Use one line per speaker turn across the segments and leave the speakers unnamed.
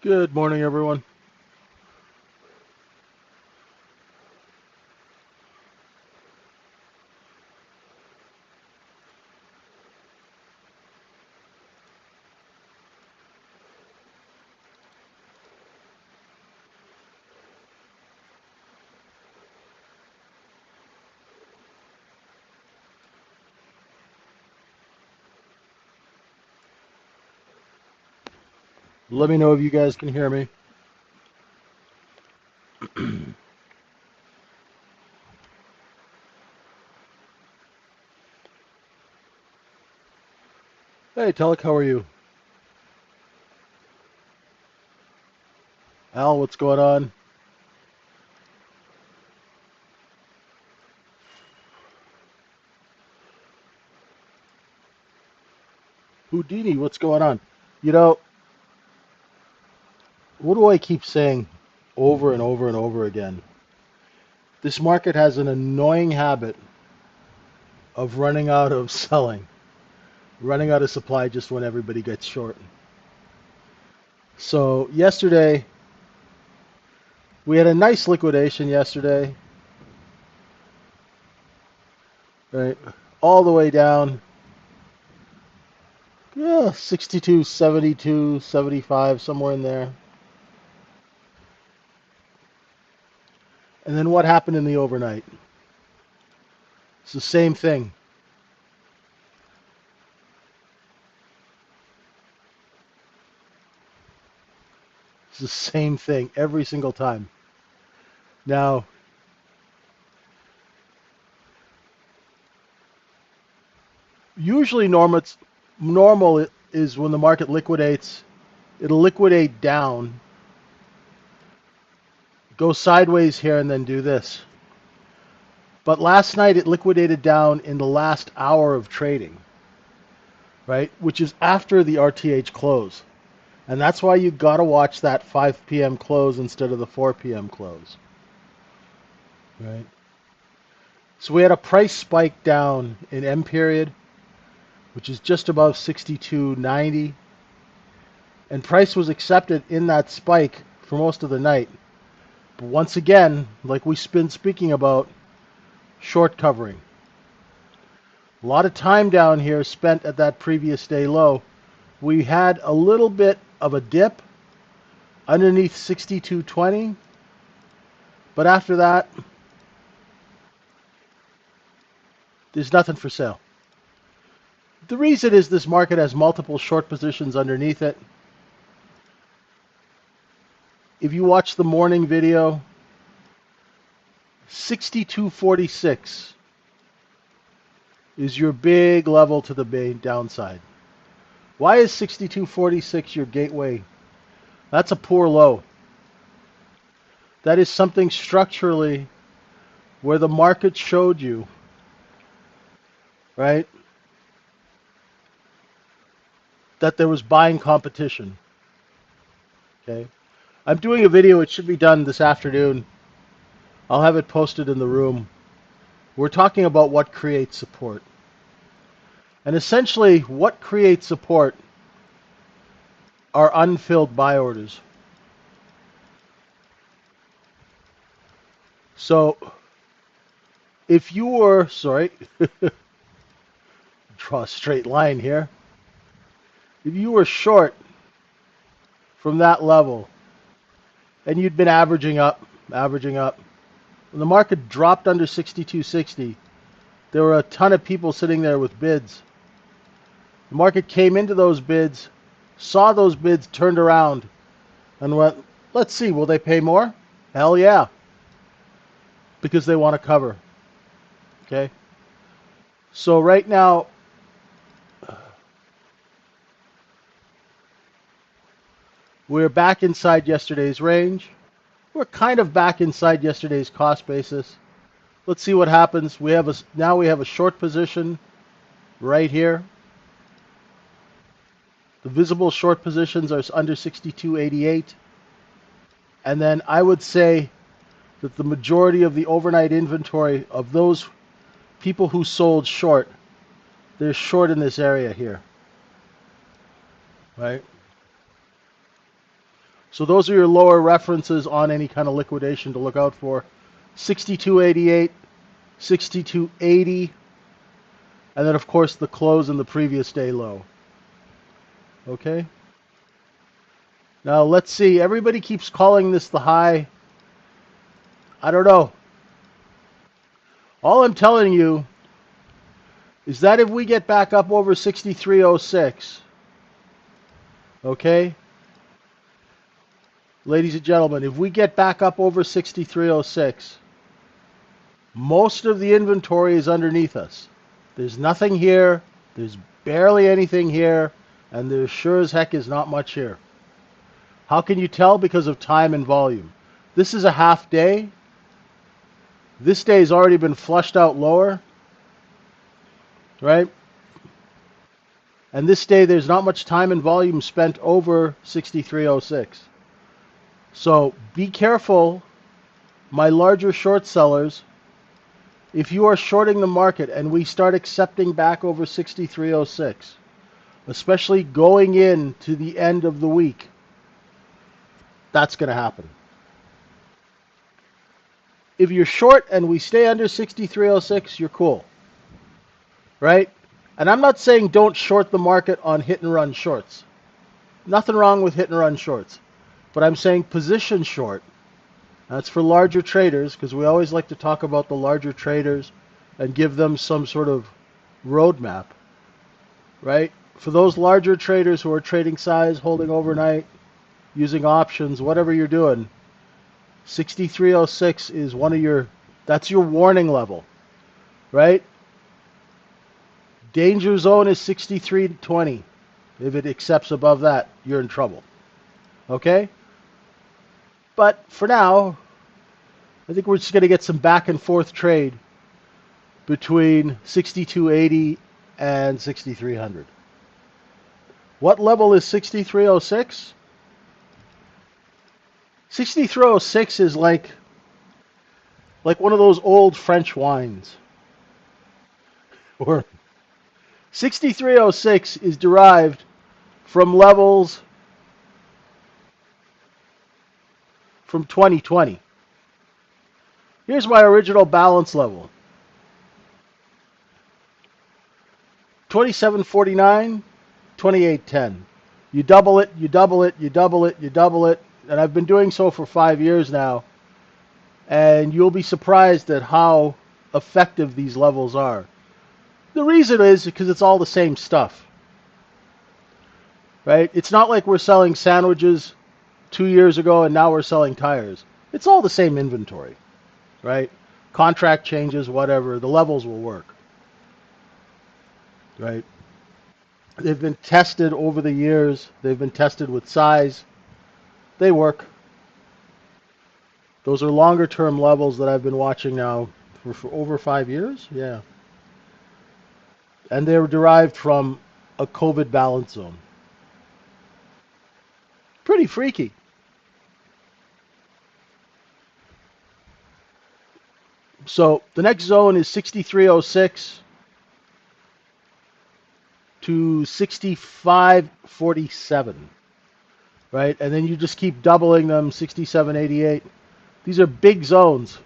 Good morning, everyone. Let me know if you guys can hear me. Hey, Telek, how are you? Al, what's going on? Houdini, what's going on? You know, what do I keep saying over and over and over again? This market has an annoying habit of running out of selling, running out of supply just when everybody gets short. So, yesterday, we had a nice liquidation yesterday, right? All the way down, yeah, 62, 72, 75, somewhere in there. And then what happened in the overnight? It's the same thing. It's the same thing every single time. Now, usually normal is when the market liquidates, it'll liquidate down, go sideways here, and then do this. But last night it liquidated down in the last hour of trading, right? Which is after the RTH close. And that's why you got to watch that 5 p.m. close instead of the 4 p.m. close, right? So we had a price spike down in M period, which is just above 62.90, and price was accepted in that spike for most of the night. But once again, like we've been speaking about, short covering. A lot of time down here spent at that previous day low. We had a little bit of a dip underneath 62.20, but after that, there's nothing for sale. The reason is this market has multiple short positions underneath it. If you watch the morning video, 62.46 is your big level to the downside. Why is 62.46 your gateway? That's a poor low. That is something structurally where the market showed you, right, that there was buying competition. Okay. I'm doing a video, it should be done this afternoon. I'll have it posted in the room. We're talking about what creates support. And essentially, what creates support are unfilled buy orders. So, if you were, sorry, draw a straight line here. If you were short from that level and you'd been averaging up, when the market dropped under 62.60, there were a ton of people sitting there with bids. The market came into those bids, saw those bids, turned around, and went, let's see, will they pay more? Hell yeah. Because they want to cover. Okay? So right now, we're back inside yesterday's range. We're kind of back inside yesterday's cost basis. Let's see what happens. Now we have a short position right here. The visible short positions are under 62.88. And then I would say that the majority of the overnight inventory of those people who sold short, they're short in this area here. Right? So those are your lower references on any kind of liquidation to look out for. 62.88, 62.80, and then of course the close in the previous day low. Okay? Now let's see. Everybody keeps calling this the high. I don't know. All I'm telling you is that if we get back up over 63.06, okay? Ladies and gentlemen, if we get back up over 63.06, most of the inventory is underneath us. There's nothing here, there's barely anything here, and there sure as heck is not much here. How can you tell? Because of time and volume. This is a half day. This day has already been flushed out lower, right? And this day there's not much time and volume spent over 63.06. So be careful, my larger short sellers. If you are shorting the market and we start accepting back over 63.06, especially going into the end of the week, that's going to happen. If you're short and we stay under 63.06, you're cool, right? And I'm not saying don't short the market on hit and run shorts. Nothing wrong with hit and run shorts. But I'm saying position short. That's for larger traders, because we always like to talk about the larger traders and give them some sort of roadmap, right? For those larger traders who are trading size, holding overnight, using options, whatever you're doing, 63.06 is that's your warning level, right? Danger zone is 63.20. If it accepts above that, you're in trouble, okay? But for now, I think we're just going to get some back and forth trade between 62.80 and 6,300. What level is 63.06? 63.06 is like one of those old French wines. Or 63.06 is derived from levels from 2020. Here's my original balance level. 27.49, 28.10. You double it, you double it, you double it, you double it, and I've been doing so for 5 years now, and you'll be surprised at how effective these levels are. The reason is because it's all the same stuff, right? It's not like we're selling sandwiches 2 years ago and now we're selling tires. It's all the same inventory, right? Contract changes, whatever, the levels will work, right? They've been tested over the years. They've been tested with size. They work. Those are longer term levels that I've been watching now for over 5 years. Yeah. And they were derived from a COVID balance zone. Pretty freaky. So the next zone is 63.06 to 65.47, right? And then you just keep doubling them, 67.88. These are big zones.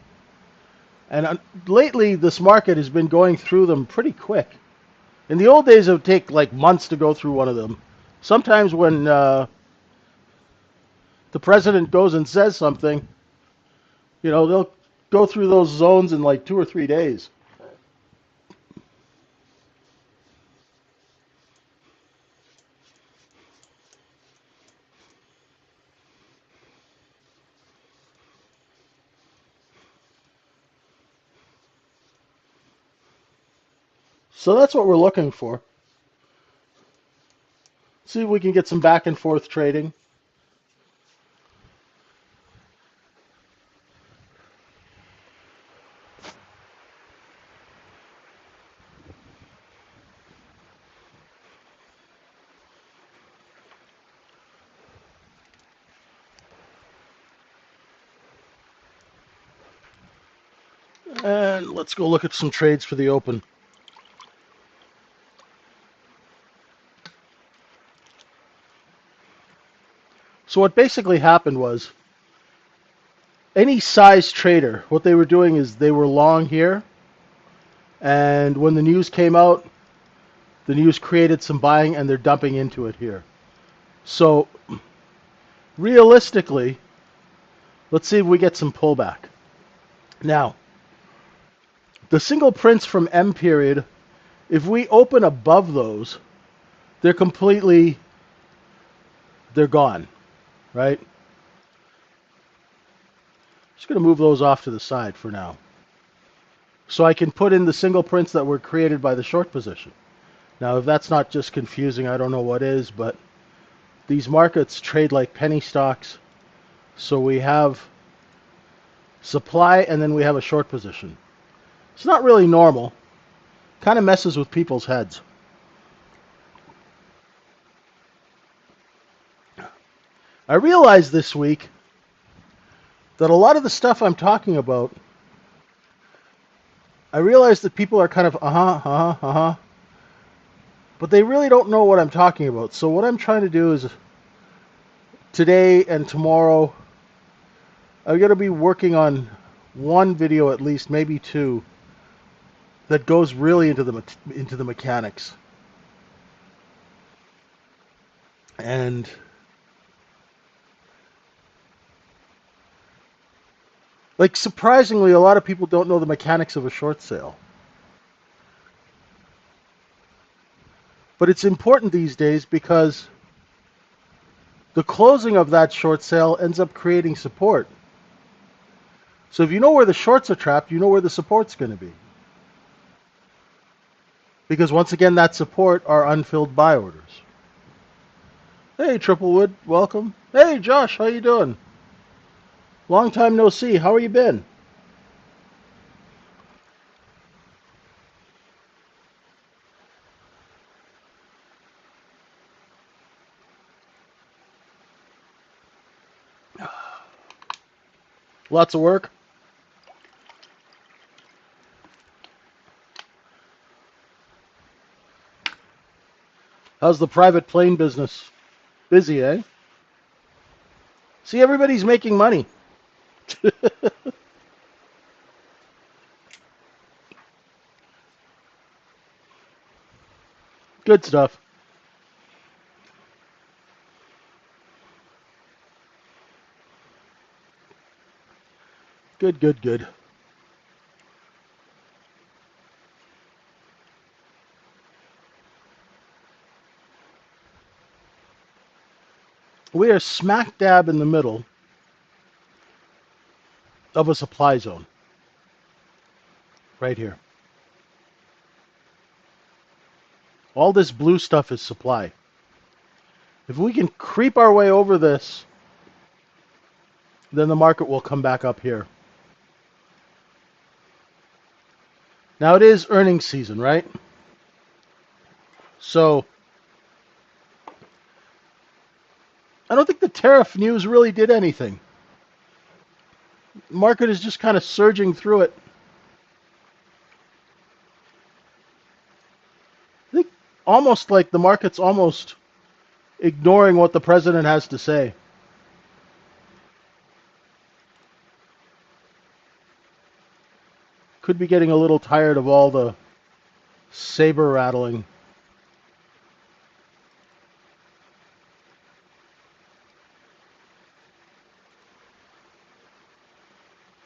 And lately, this market has been going through them pretty quick. In the old days, it would take like months to go through one of them. Sometimes when the president goes and says something, they'll go through those zones in like 2 or 3 days. So that's what we're looking for. See if we can get some back and forth trading. And let's go look at some trades for the open. So what basically happened was any size trader, what they were doing is they were long here, and when the news came out, the news created some buying and they're dumping into it here. So realistically, let's see if we get some pullback. Now, the single prints from M period, if we open above those, they're gone, right? Just going to move those off to the side for now. So I can put in the single prints that were created by the short position. Now, if that's not just confusing, I don't know what is, but these markets trade like penny stocks. So we have supply and then we have a short position. It's not really normal. Kind of messes with people's heads. I realized this week that a lot of the stuff I'm talking about, I realize that people are kind of but they really don't know what I'm talking about. So what I'm trying to do is today and tomorrow, I'm going to be working on one video at least, maybe two, that goes really into the mechanics. And like surprisingly, a lot of people don't know the mechanics of a short sale. But it's important these days because the closing of that short sale ends up creating support. So if you know where the shorts are trapped, you know where the support's going to be. Because once again, that support are unfilled buy orders. Hey, Triplewood, welcome. Hey, Josh, how you doing? Long time no see. How are you been? Lots of work? How's the private plane business? Busy, eh? See, everybody's making money. Good stuff. Good, good, good. We are smack dab in the middle of a supply zone. Right here. All this blue stuff is supply. If we can creep our way over this, then the market will come back up here. Now it is earnings season, right? So I don't think the tariff news really did anything. The market is just kind of surging through it. I think almost like the market's almost ignoring what the president has to say. Could be getting a little tired of all the saber rattling.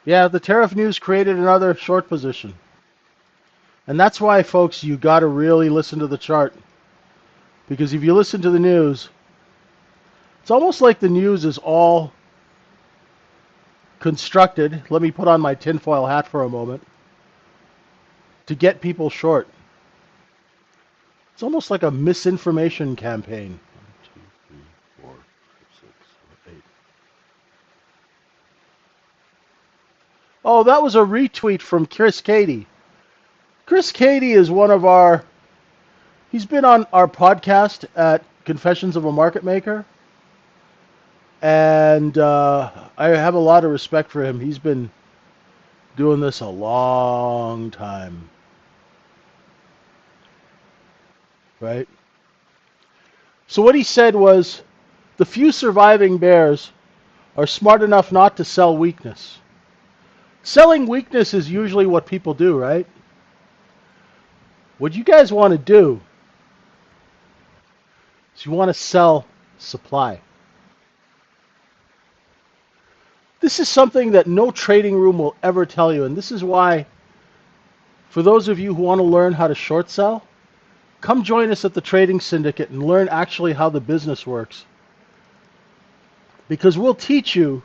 Yeah, the tariff news created another short position. And that's why, folks, you got to really listen to the chart. Because if you listen to the news, it's almost like the news is all constructed. Let me put on my tinfoil hat for a moment. To get people short. It's almost like a misinformation campaign. 1, 2, 3, 4, 5, 6, 7, 8. Oh, that was a retweet from Chris Cady. Chris Cady is one of our... He's been on our podcast at Confessions of a Market Maker. And I have a lot of respect for him. He's been doing this a long time. Right? So what he said was, The few surviving bears are smart enough not to sell weakness. Selling weakness is usually what people do, right? What you guys want to do is you want to sell supply. This is something that no trading room will ever tell you, and this is why, for those of you who want to learn how to short sell, come join us at the Trading Syndicate and learn actually how the business works. Because we'll teach you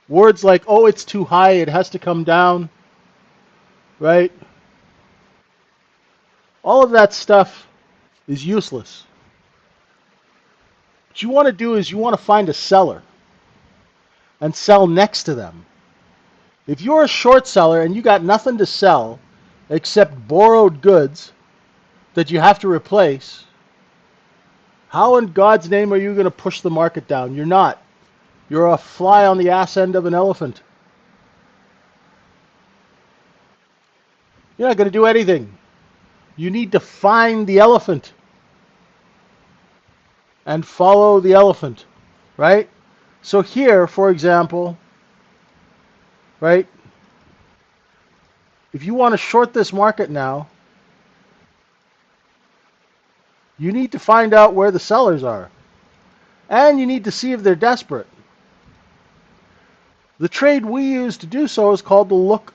words like, oh, it's too high, it has to come down, right? All of that stuff is useless. What you want to do is you want to find a seller and sell next to them. If you're a short seller and you got nothing to sell except borrowed goods that you have to replace, how in God's name are you going to push the market down? You're not. You're a fly on the ass end of an elephant. You're not going to do anything. You need to find the elephant and follow the elephant, right? So here, for example, right, if you want to short this market now, you need to find out where the sellers are. And you need to see if they're desperate. The trade we use to do so is called the look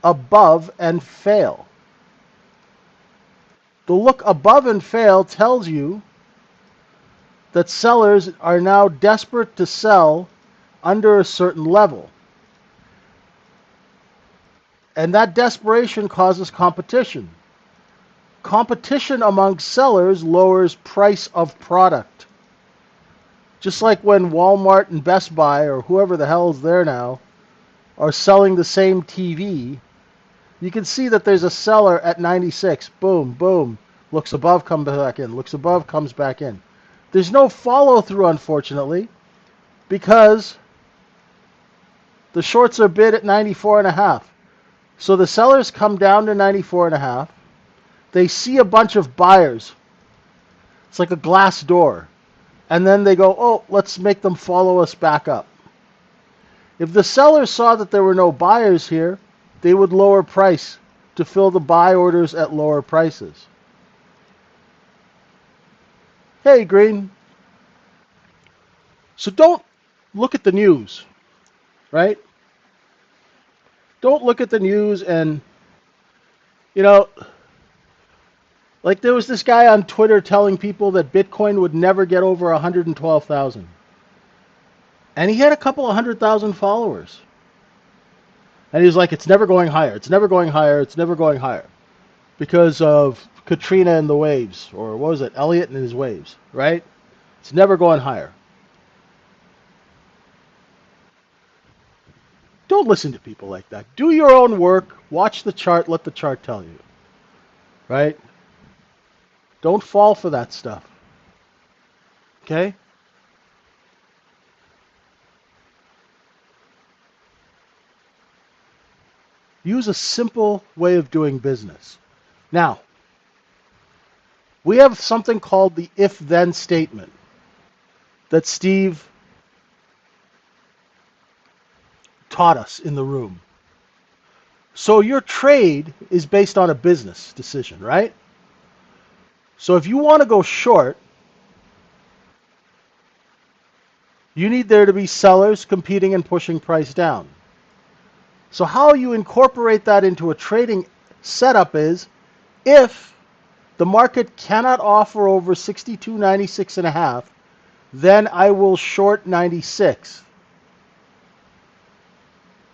above and fail. The look above and fail tells you that sellers are now desperate to sell under a certain level. And that desperation causes competition. Competition among sellers lowers price of product. Just like when Walmart and Best Buy, or whoever the hell is there now, are selling the same TV, you can see that there's a seller at 96. Boom, boom. Looks above, comes back in. Looks above, comes back in. There's no follow-through, unfortunately, because the shorts are bid at 94.5. So the sellers come down to 94.5. They see a bunch of buyers. It's like a glass door. And then they go, oh, let's make them follow us back up. If the sellers saw that there were no buyers here, they would lower price to fill the buy orders at lower prices. Hey, Green. So don't look at the news, right? Don't look at the news and, like there was this guy on Twitter telling people that Bitcoin would never get over 112,000. And he had a couple of 100,000 followers. And he was like, it's never going higher. It's never going higher. It's never going higher. Because of Katrina and the waves. Or what was it? Elliot and his waves. Right? It's never going higher. Don't listen to people like that. Do your own work. Watch the chart. Let the chart tell you. Right? Don't fall for that stuff. Okay? Use a simple way of doing business. Now, we have something called the if-then statement that Steve taught us in the room. So your trade is based on a business decision, right? So if you want to go short, you need there to be sellers competing and pushing price down. So how you incorporate that into a trading setup is, if the market cannot offer over 62.96.5, then I will short 96.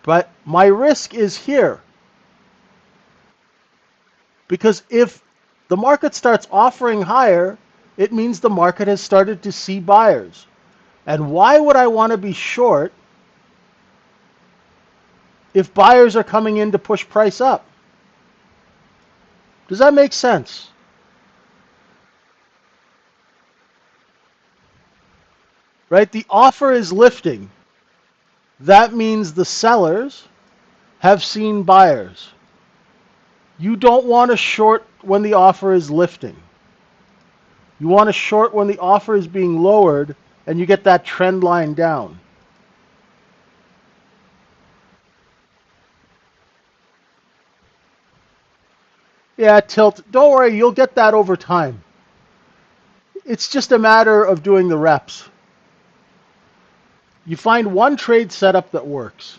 But my risk is here. Because if the market starts offering higher, it means the market has started to see buyers. And why would I want to be short if buyers are coming in to push price up? Does that make sense? Right? The offer is lifting. That means the sellers have seen buyers. You don't want to short when the offer is lifting. You want to short when the offer is being lowered and you get that trend line down. Yeah, tilt. Don't worry, you'll get that over time. It's just a matter of doing the reps. You find one trade setup that works,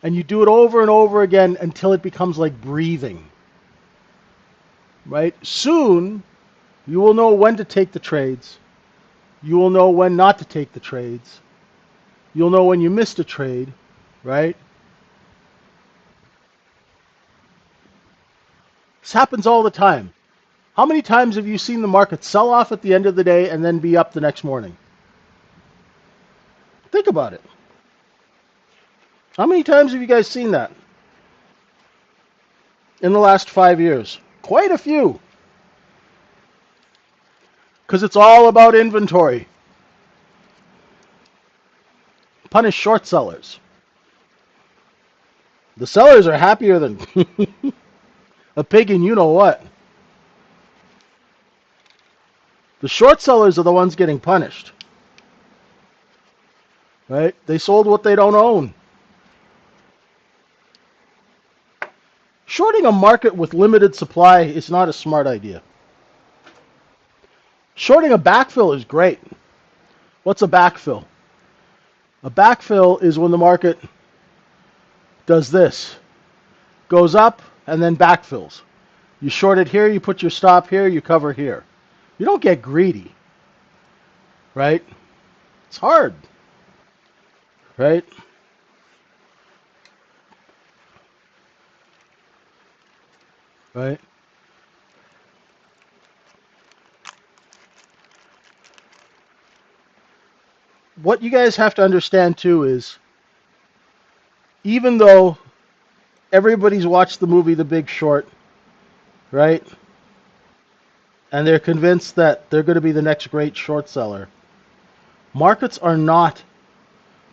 and you do it over and over again until it becomes like breathing. Right? Soon, you will know when to take the trades. You will know when not to take the trades. You'll know when you missed a trade, right? This happens all the time. How many times have you seen the market sell off at the end of the day and then be up the next morning? Think about it. How many times have you guys seen that in the last 5 years? Quite a few. Because it's all about inventory. Punish short sellers. The sellers are happier than a pig in you know what. The short sellers are the ones getting punished. Right? They sold what they don't own. Shorting a market with limited supply is not a smart idea. Shorting a backfill is great. What's a backfill? A backfill is when the market does this, goes up and then backfills. You short it here, you put your stop here, you cover here. You don't get greedy, right? It's hard, right? Right? What you guys have to understand too is even though everybody's watched the movie The Big Short, right? And they're convinced that they're going to be the next great short seller. Markets are not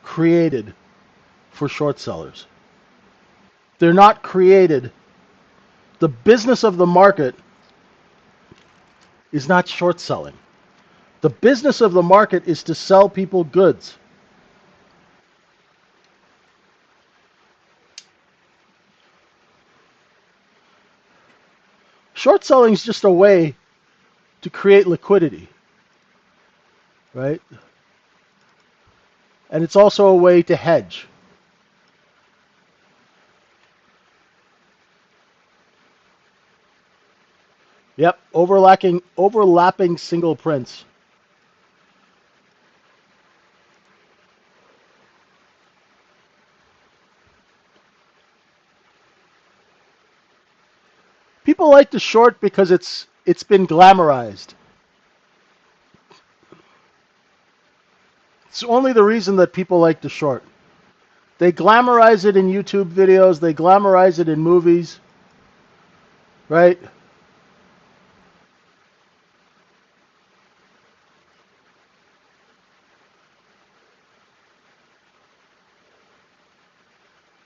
created for short sellers. They're not created. The business of the market is not short selling. The business of the market is to sell people goods. Short selling is just a way to create liquidity, right? And it's also a way to hedge. Yep, overlapping single prints. People like to short because it's been glamorized. It's only the reason that people like to short. They glamorize it in YouTube videos, they glamorize it in movies, right?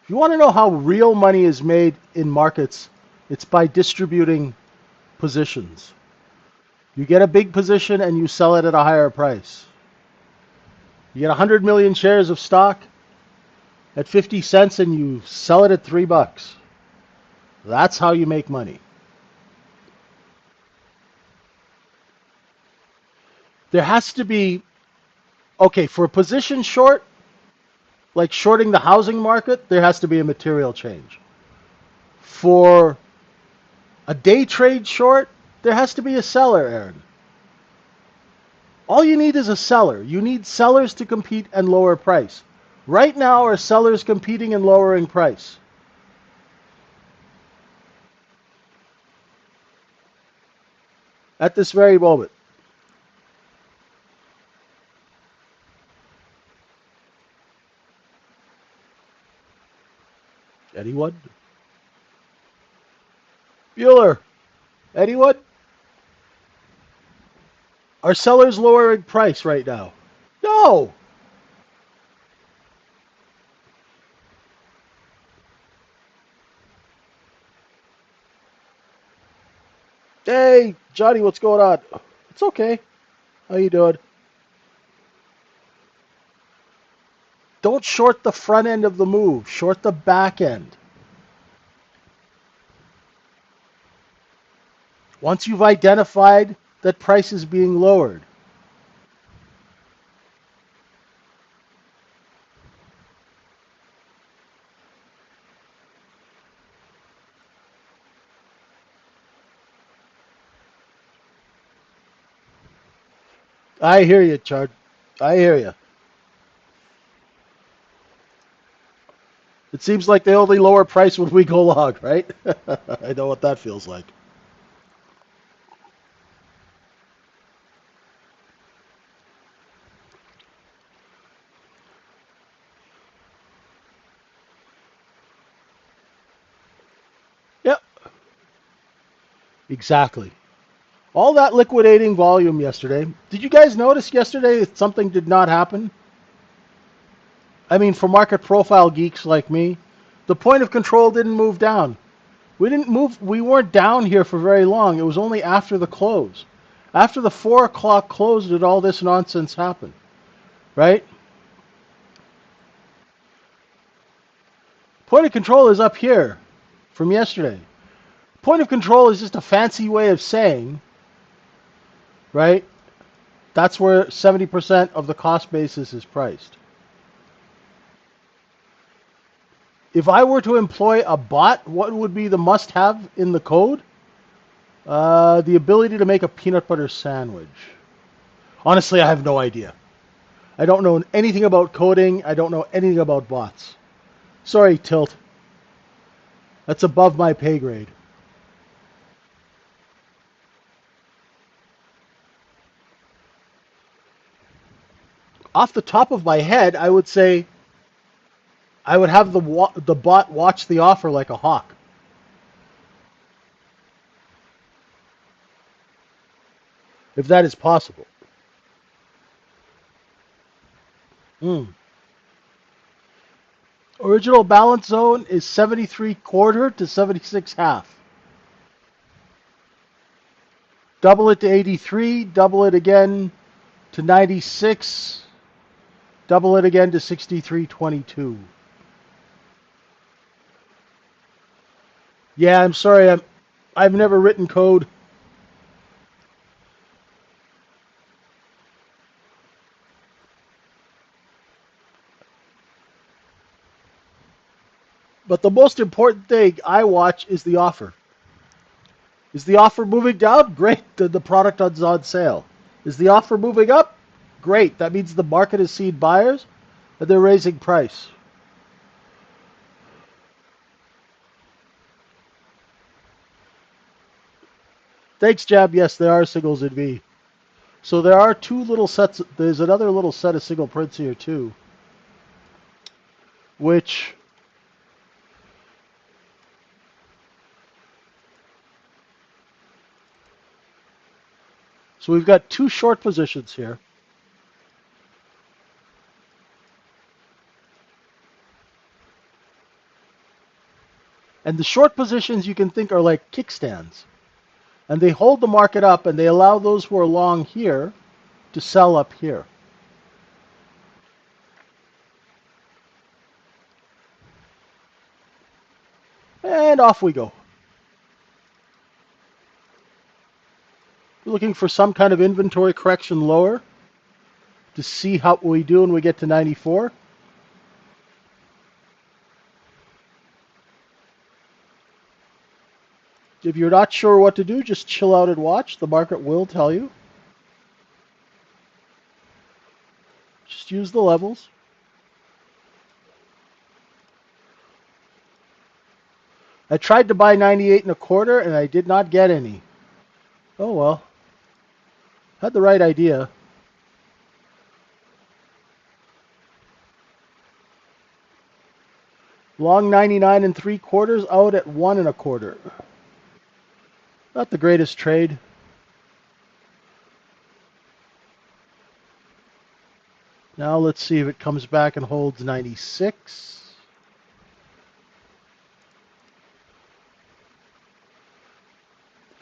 If you want to know how real money is made in markets, it's by distributing positions. You get a big position and you sell it at a higher price. You get 100 million shares of stock at 50 cents and you sell it at $3. That's how you make money. There has to be, okay, for a position short, like shorting the housing market, there has to be a material change. For a day trade short, there has to be a seller, Aaron. All you need is a seller. You need sellers to compete and lower price. Right now, are sellers competing and lowering price? At this very moment. Anyone? Bueller? Anyone? Are sellers lowering price right now? No. Hey, Johnny, what's going on? It's okay. How you doing? Don't short the front end of the move. Short the back end. Once you've identified that price is being lowered. I hear you, Chard. I hear you. It seems like they only lower price when we go long, right? I know what that feels like. Yep, exactly. All that liquidating volume yesterday. Did you guys notice yesterday that something did not happen? I mean, for market profile geeks like me, the point of control didn't move down. We didn't move. We weren't down here for very long. It was only after the close. After the 4 o'clock close did all this nonsense happen, right? Point of control is up here from yesterday. Point of control is just a fancy way of saying, right? That's where 70% of the cost basis is priced. If I were to employ a bot, what would be the must-have in the code? The ability to make a peanut butter sandwich. Honestly, I have no idea. I don't know anything about coding. I don't know anything about bots. Sorry, Tilt. That's above my pay grade. Off the top of my head, I would say I would have the bot watch the offer like a hawk. If that is possible. Mm. Original balance zone is 73 quarter to 76 half. Double it to 83, double it again to 96, double it again to 63.22. Yeah, I'm sorry. I've never written code. But the most important thing I watch is the offer. Is the offer moving down? Great. The product is on sale. Is the offer moving up? Great. That means the market has seen buyers and they're raising price. Thanks, Jab. Yes, there are singles in V. So there are two little sets. There's another little set of single prints here too, which so we've got two short positions here. And the short positions you can think are like kickstands. And they hold the market up and they allow those who are long here to sell up here. And off we go. We're looking for some kind of inventory correction lower to see how we do when we get to 94. If you're not sure what to do, just chill out and watch. The market will tell you. Just use the levels. I tried to buy 98 and a quarter and I did not get any. Oh well. Had the right idea. Long 99 and 3/4 out at 1 and a quarter. Not the greatest trade. Now let's see if it comes back and holds 96.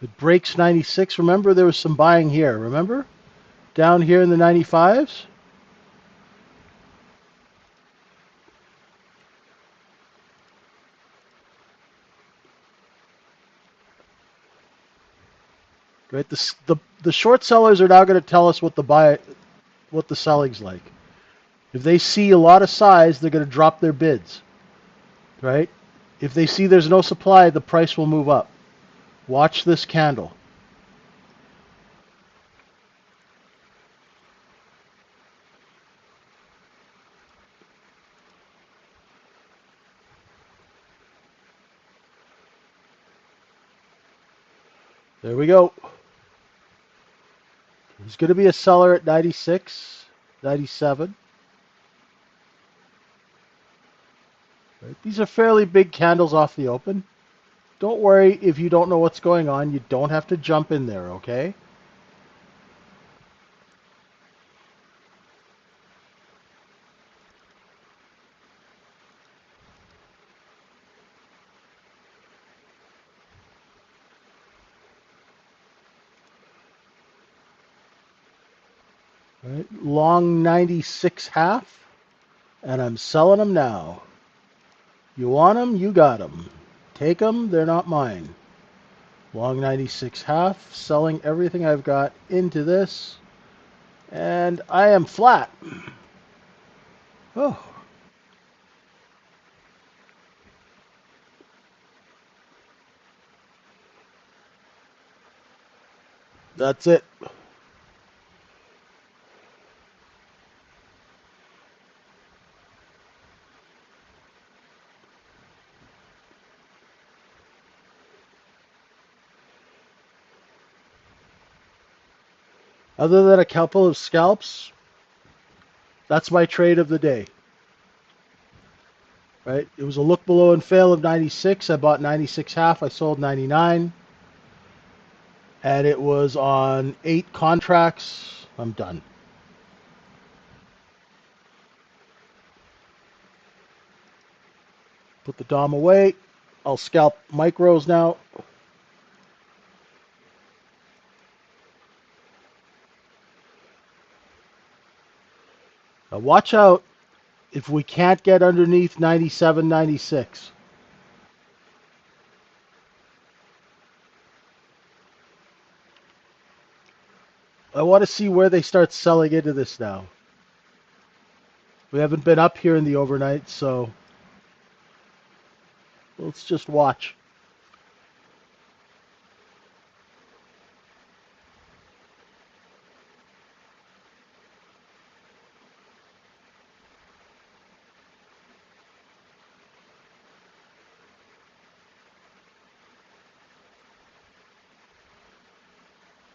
If it breaks 96, remember there was some buying here, remember? Down here in the 95s? Right? The short sellers are now going to tell us what the selling's like. If they see a lot of size, they're going to drop their bids, right? If they see there's no supply, the price will move up. Watch this candle. There we go. There's going to be a seller at 96, 97. Right? These are fairly big candles off the open. Don't worry if you don't know what's going on. You don't have to jump in there, okay? Right? Long 96 half, and I'm selling them now. You want them, you got them. Take them, they're not mine. Long 96 half, selling everything I've got into this, and I am flat. Oh, that's it. Other than a couple of scalps, that's my trade of the day. Right? It was a look below and fail of 96. I bought 96 half. I sold 99. And it was on 8 contracts. I'm done. Put the DOM away. I'll scalp micros now. Now watch out if we can't get underneath 97, 96. I want to see where they start selling into this now. We haven't been up here in the overnight, so let's just watch.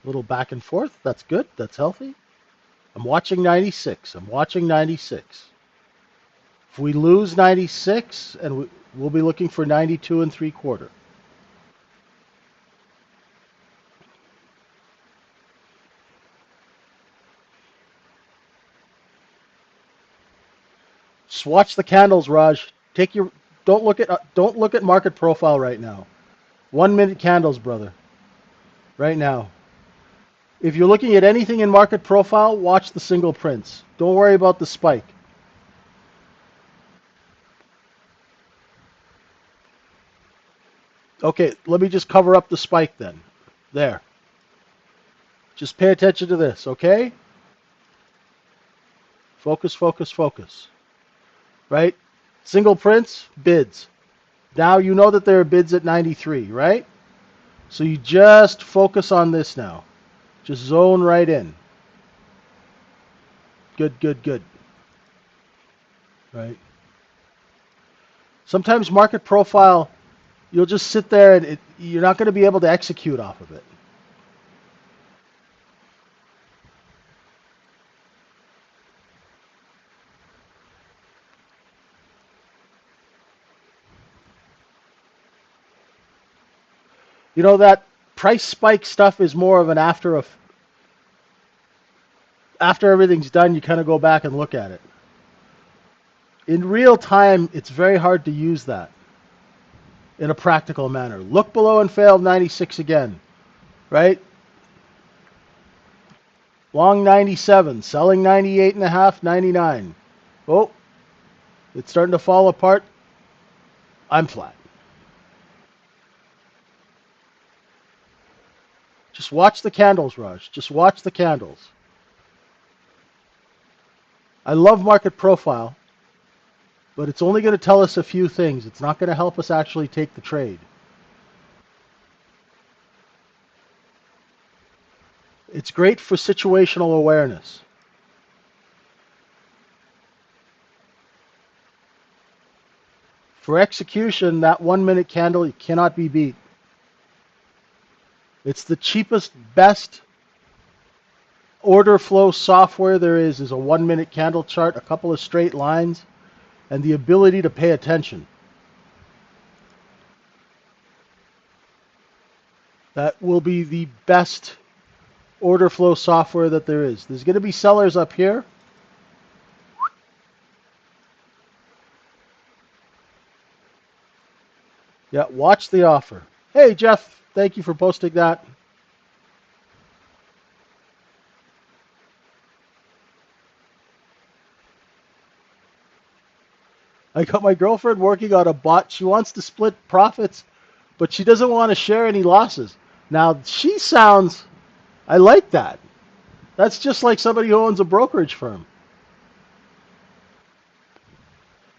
A little back and forth. That's good. That's healthy. I'm watching 96. I'm watching 96. If we lose 96, and we'll be looking for 92 and 3/4. Just watch the candles, Raj. Don't look at market profile right now. 1 minute candles, brother. Right now. If you're looking at anything in market profile, watch the single prints. Don't worry about the spike. Okay, let me just cover up the spike then. There. Just pay attention to this, okay? Focus, focus, focus. Right? Single prints, bids. Now you know that there are bids at 93, right? So you just focus on this now. Just zone right in. Good, good, good. Right? Sometimes market profile, you'll just sit there and you're not going to be able to execute off of it. You know, that price spike stuff is more of an after everything's done, you kind of go back and look at it. In real time, it's very hard to use that in a practical manner. Look below and fail 96 again. right? Long 97, selling 98.5, 99. Oh, it's starting to fall apart. I'm flat. Just watch the candles, Raj. Just watch the candles. I love market profile, but it's only going to tell us a few things. It's not going to help us actually take the trade. It's great for situational awareness. For execution, that 1 minute candle cannot be beat. It's the cheapest, best order flow software there is a 1 minute candle chart, a couple of straight lines, and the ability to pay attention. That will be the best order flow software that there is. There's going to be sellers up here. Yeah, watch the offer. Hey, Jeff, thank you for posting that. I got my girlfriend working on a bot. She wants to split profits, but she doesn't want to share any losses. Now, she sounds, I like that. That's just like somebody who owns a brokerage firm.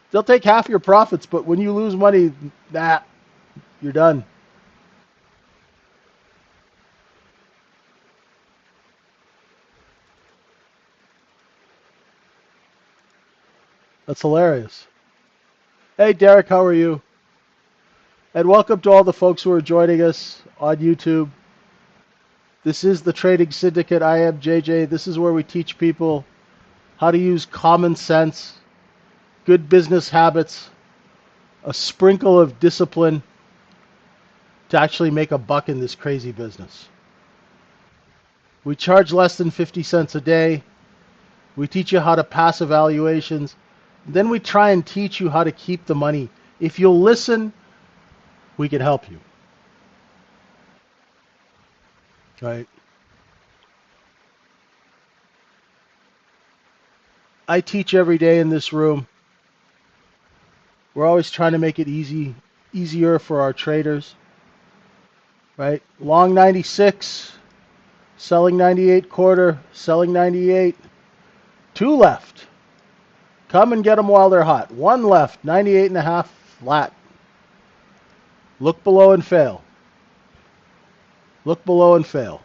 They'll take half your profits, but when you lose money, you're done. That's hilarious. Hey, Derek, how are you? And welcome to all the folks who are joining us on YouTube. This is the Trading Syndicate. I am JJ. This is where we teach people how to use common sense, good business habits, a sprinkle of discipline to actually make a buck in this crazy business. We charge less than 50 cents a day. We teach you how to pass evaluations. Then we try and teach you how to keep the money. If you'll listen, we can help you. Right? I teach every day in this room. We're always trying to make it easier for our traders. Right? Long 96, selling 98 quarter, selling 98. Two left. Come and get them while they're hot. One left, 98.5 flat. Look below and fail. Look below and fail.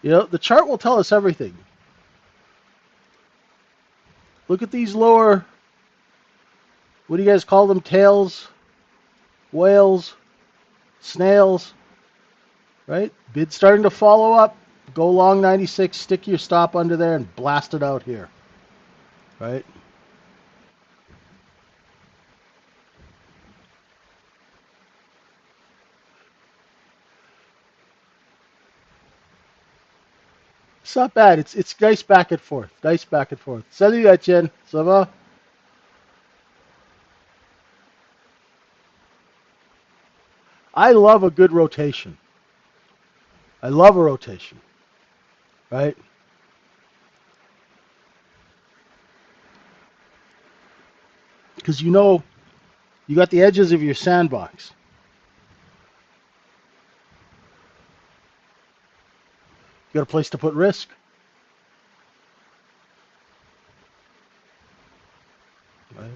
You know, the chart will tell us everything. Look at these lower, what do you guys call them? Tails, whales, snails, right? Bid starting to follow up. Go long 96, stick your stop under there and blast it out here, right? It's not bad. It's nice back and forth. Nice back and forth. Salut Etienne. Ça va? I love a good rotation. I love a rotation, right? Because you know you got the edges of your sandbox. You got a place to put risk. Right?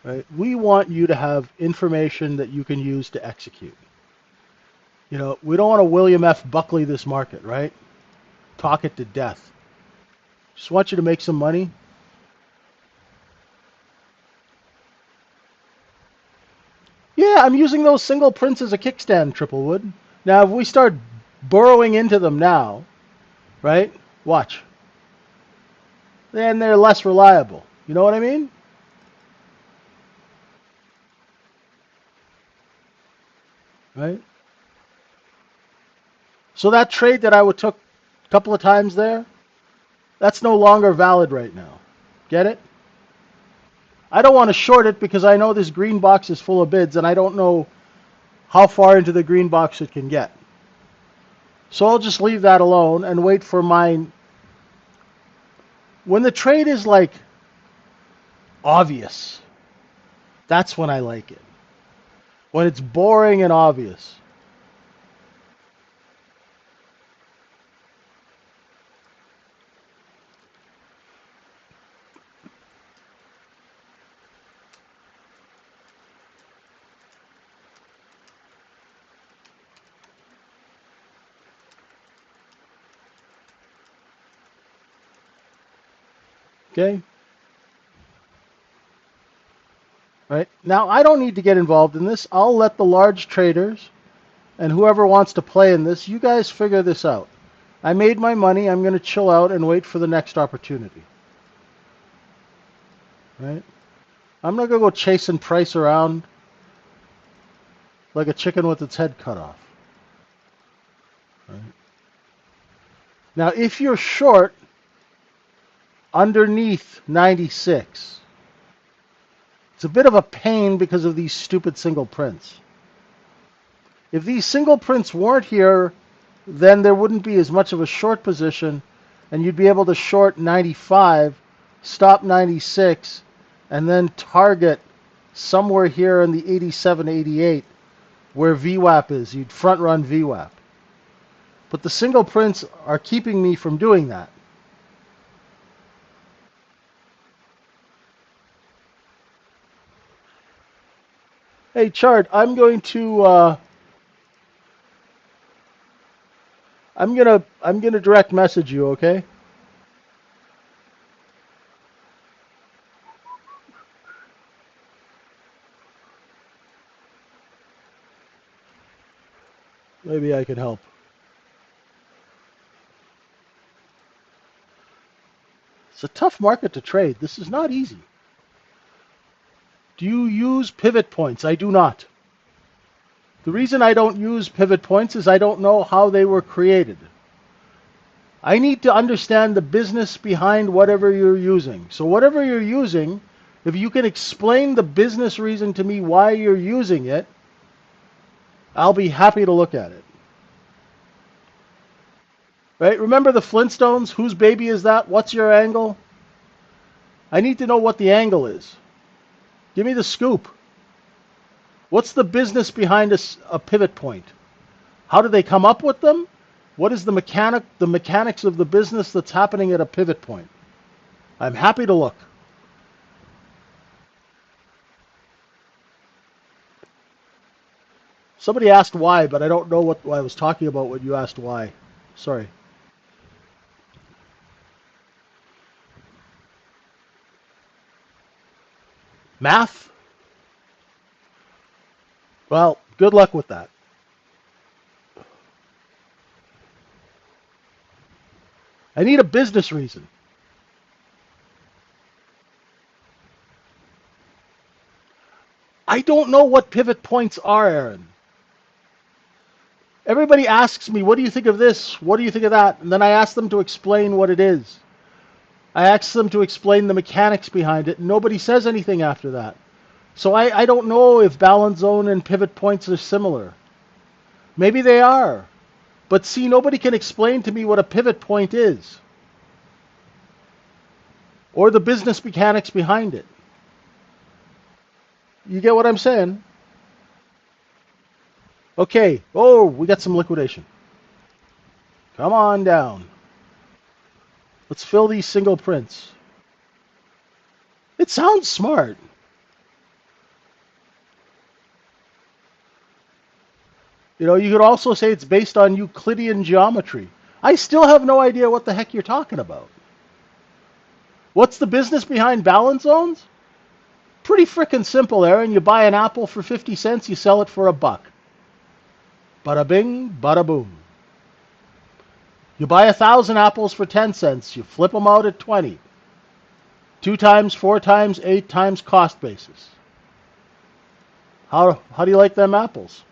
Right? We want you to have information that you can use to execute. You know, we don't want to William F. Buckley this market, right? Talk it to death. Just want you to make some money. Yeah, I'm using those single prints as a kickstand, Triplewood. Now, if we start burrowing into them now, right? Watch. Then they're less reliable. You know what I mean? right? So that trade that I would took a couple of times there, that's no longer valid right now. Get it? I don't want to short it because I know this green box is full of bids and I don't know how far into the green box it can get. So I'll just leave that alone and wait for mine. When the trade is like obvious, that's when I like it. When it's boring and obvious. Okay? Right? Now, I don't need to get involved in this. I'll let the large traders and whoever wants to play in this, you guys figure this out. I made my money. I'm going to chill out and wait for the next opportunity. Right? I'm not going to go chasing price around like a chicken with its head cut off. Right? Now, if you're short underneath 96, it's a bit of a pain because of these stupid single prints. If these single prints weren't here, then there wouldn't be as much of a short position, and you'd be able to short 95, stop 96, and then target somewhere here in the 87, 88, where VWAP is. You'd front run VWAP. But the single prints are keeping me from doing that. Hey, Chart, I'm gonna direct message you, okay? Maybe I can help. It's a tough market to trade. This is not easy. Do you use pivot points? I do not. The reason I don't use pivot points is I don't know how they were created. I need to understand the business behind whatever you're using. So whatever you're using, if you can explain the business reason to me why you're using it, I'll be happy to look at it. Right? Remember the Flintstones? Whose baby is that? What's your angle? I need to know what the angle is. Give me the scoop. What's the business behind a pivot point? How do they come up with them? What is the mechanics of the business that's happening at a pivot point? I'm happy to look. Somebody asked why, but I don't know what I was talking about when you asked why. Sorry. Math? Well, good luck with that. I need a business reason. I don't know what pivot points are, Aaron. Everybody asks me, what do you think of this? What do you think of that? And then I ask them to explain what it is. I ask them to explain the mechanics behind it. Nobody says anything after that. So I don't know if balance zone and pivot points are similar. Maybe they are. But see, nobody can explain to me what a pivot point is. Or the business mechanics behind it. You get what I'm saying? Okay. Oh, we got some liquidation. Come on down. Let's fill these single prints. It sounds smart. You could also say it's based on Euclidean geometry. I still have no idea what the heck you're talking about. What's the business behind balance zones? Pretty frickin' simple, Aaron. You buy an apple for 50 cents, you sell it for $1. Bada bing, bada boom. You buy 1,000 apples for 10 cents, you flip them out at 20. 2 times, 4 times, 8 times cost basis. How do you like them apples?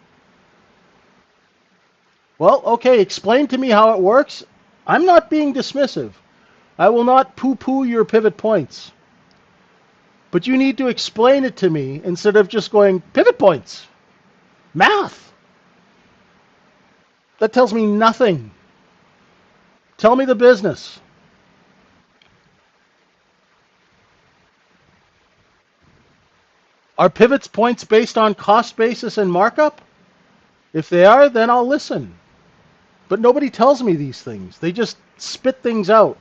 Well, okay, explain to me how it works. I'm not being dismissive. I will not poo-poo your pivot points. But you need to explain it to me instead of just going, pivot points, math. That tells me nothing. Tell me the business. Are pivots points based on cost basis and markup? If they are, then I'll listen. But nobody tells me these things. They just spit things out.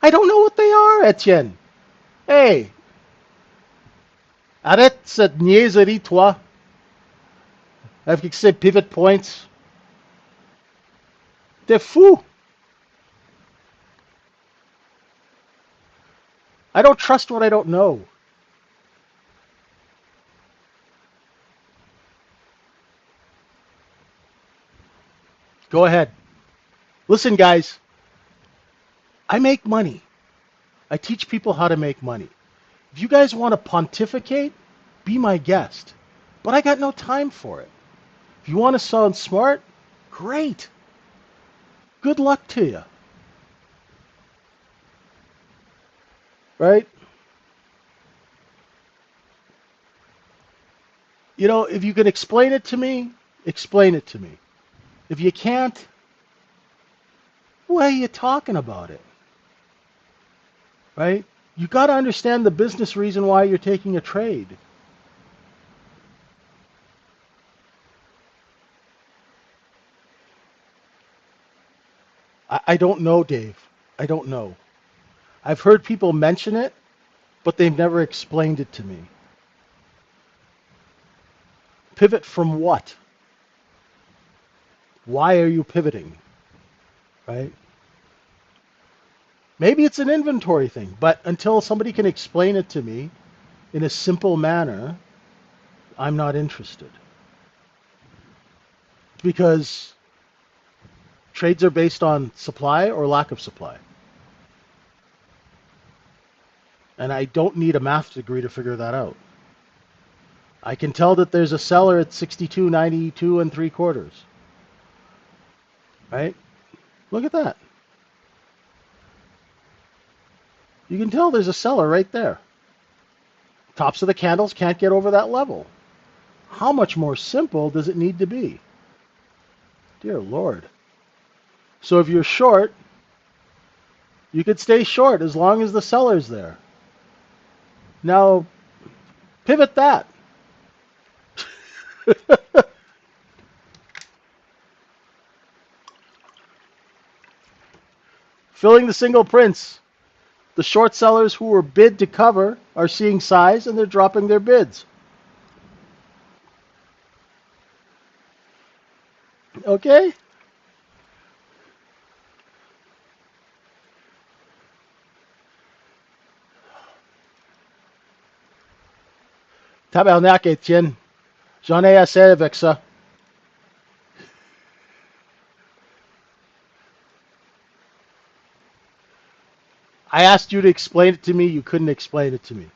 I don't know what they are, Etienne. Hey, arrête cette niaiserie, toi. Avec ces pivot points. T'es fou. I don't trust what I don't know. Go ahead. Listen, guys, I make money. I teach people how to make money. If you guys want to pontificate, be my guest. But I got no time for it. If you want to sound smart, great. Good luck to you. Right? You know, if you can explain it to me, explain it to me. If you can't, why are you talking about it? Right? You got to understand the business reason why you're taking a trade. I don't know, Dave. I don't know. I've heard people mention it, but they've never explained it to me. Pivot from what? Why are you pivoting? Right? Maybe it's an inventory thing, but until somebody can explain it to me in a simple manner, I'm not interested. Because trades are based on supply or lack of supply. And I don't need a math degree to figure that out. I can tell that there's a seller at 62.92 and 3/4. Right? Look at that. You can tell there's a seller right there. Tops of the candles can't get over that level. How much more simple does it need to be? Dear Lord. So if you're short, you could stay short as long as the seller's there. Now, pivot that. Filling the single prints. The short sellers who were bid to cover are seeing size and they're dropping their bids. Okay? Tabarnak, Etienne. J'en ai assez avec ça. I asked you to explain it to me. You couldn't explain it to me.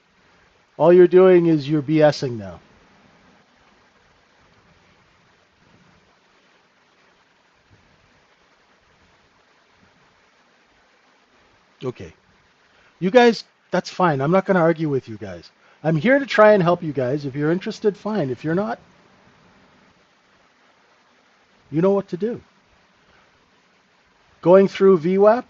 All you're doing is you're BSing now. Okay. You guys, that's fine. I'm not going to argue with you guys. I'm here to try and help you guys. If you're interested, fine. If you're not, you know what to do. Going through VWAP,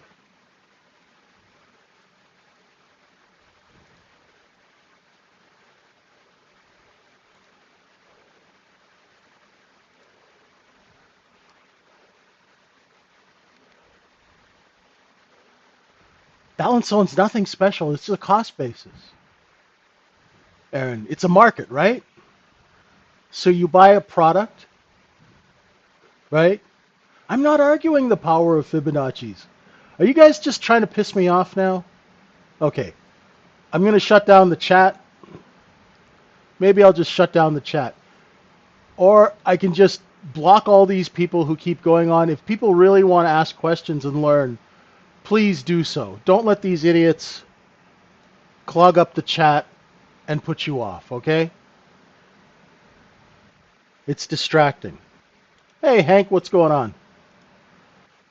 balance zone's nothing special. It's just a cost basis. Aaron, it's a market, right? So you buy a product, right? I'm not arguing the power of Fibonacci's. Are you guys just trying to piss me off now? Okay. I'm going to shut down the chat. Maybe I'll just shut down the chat. Or I can just block all these people who keep going on. If people really want to ask questions and learn, please do so. Don't let these idiots clog up the chat and put you off, okay? It's distracting. Hey, Hank, what's going on?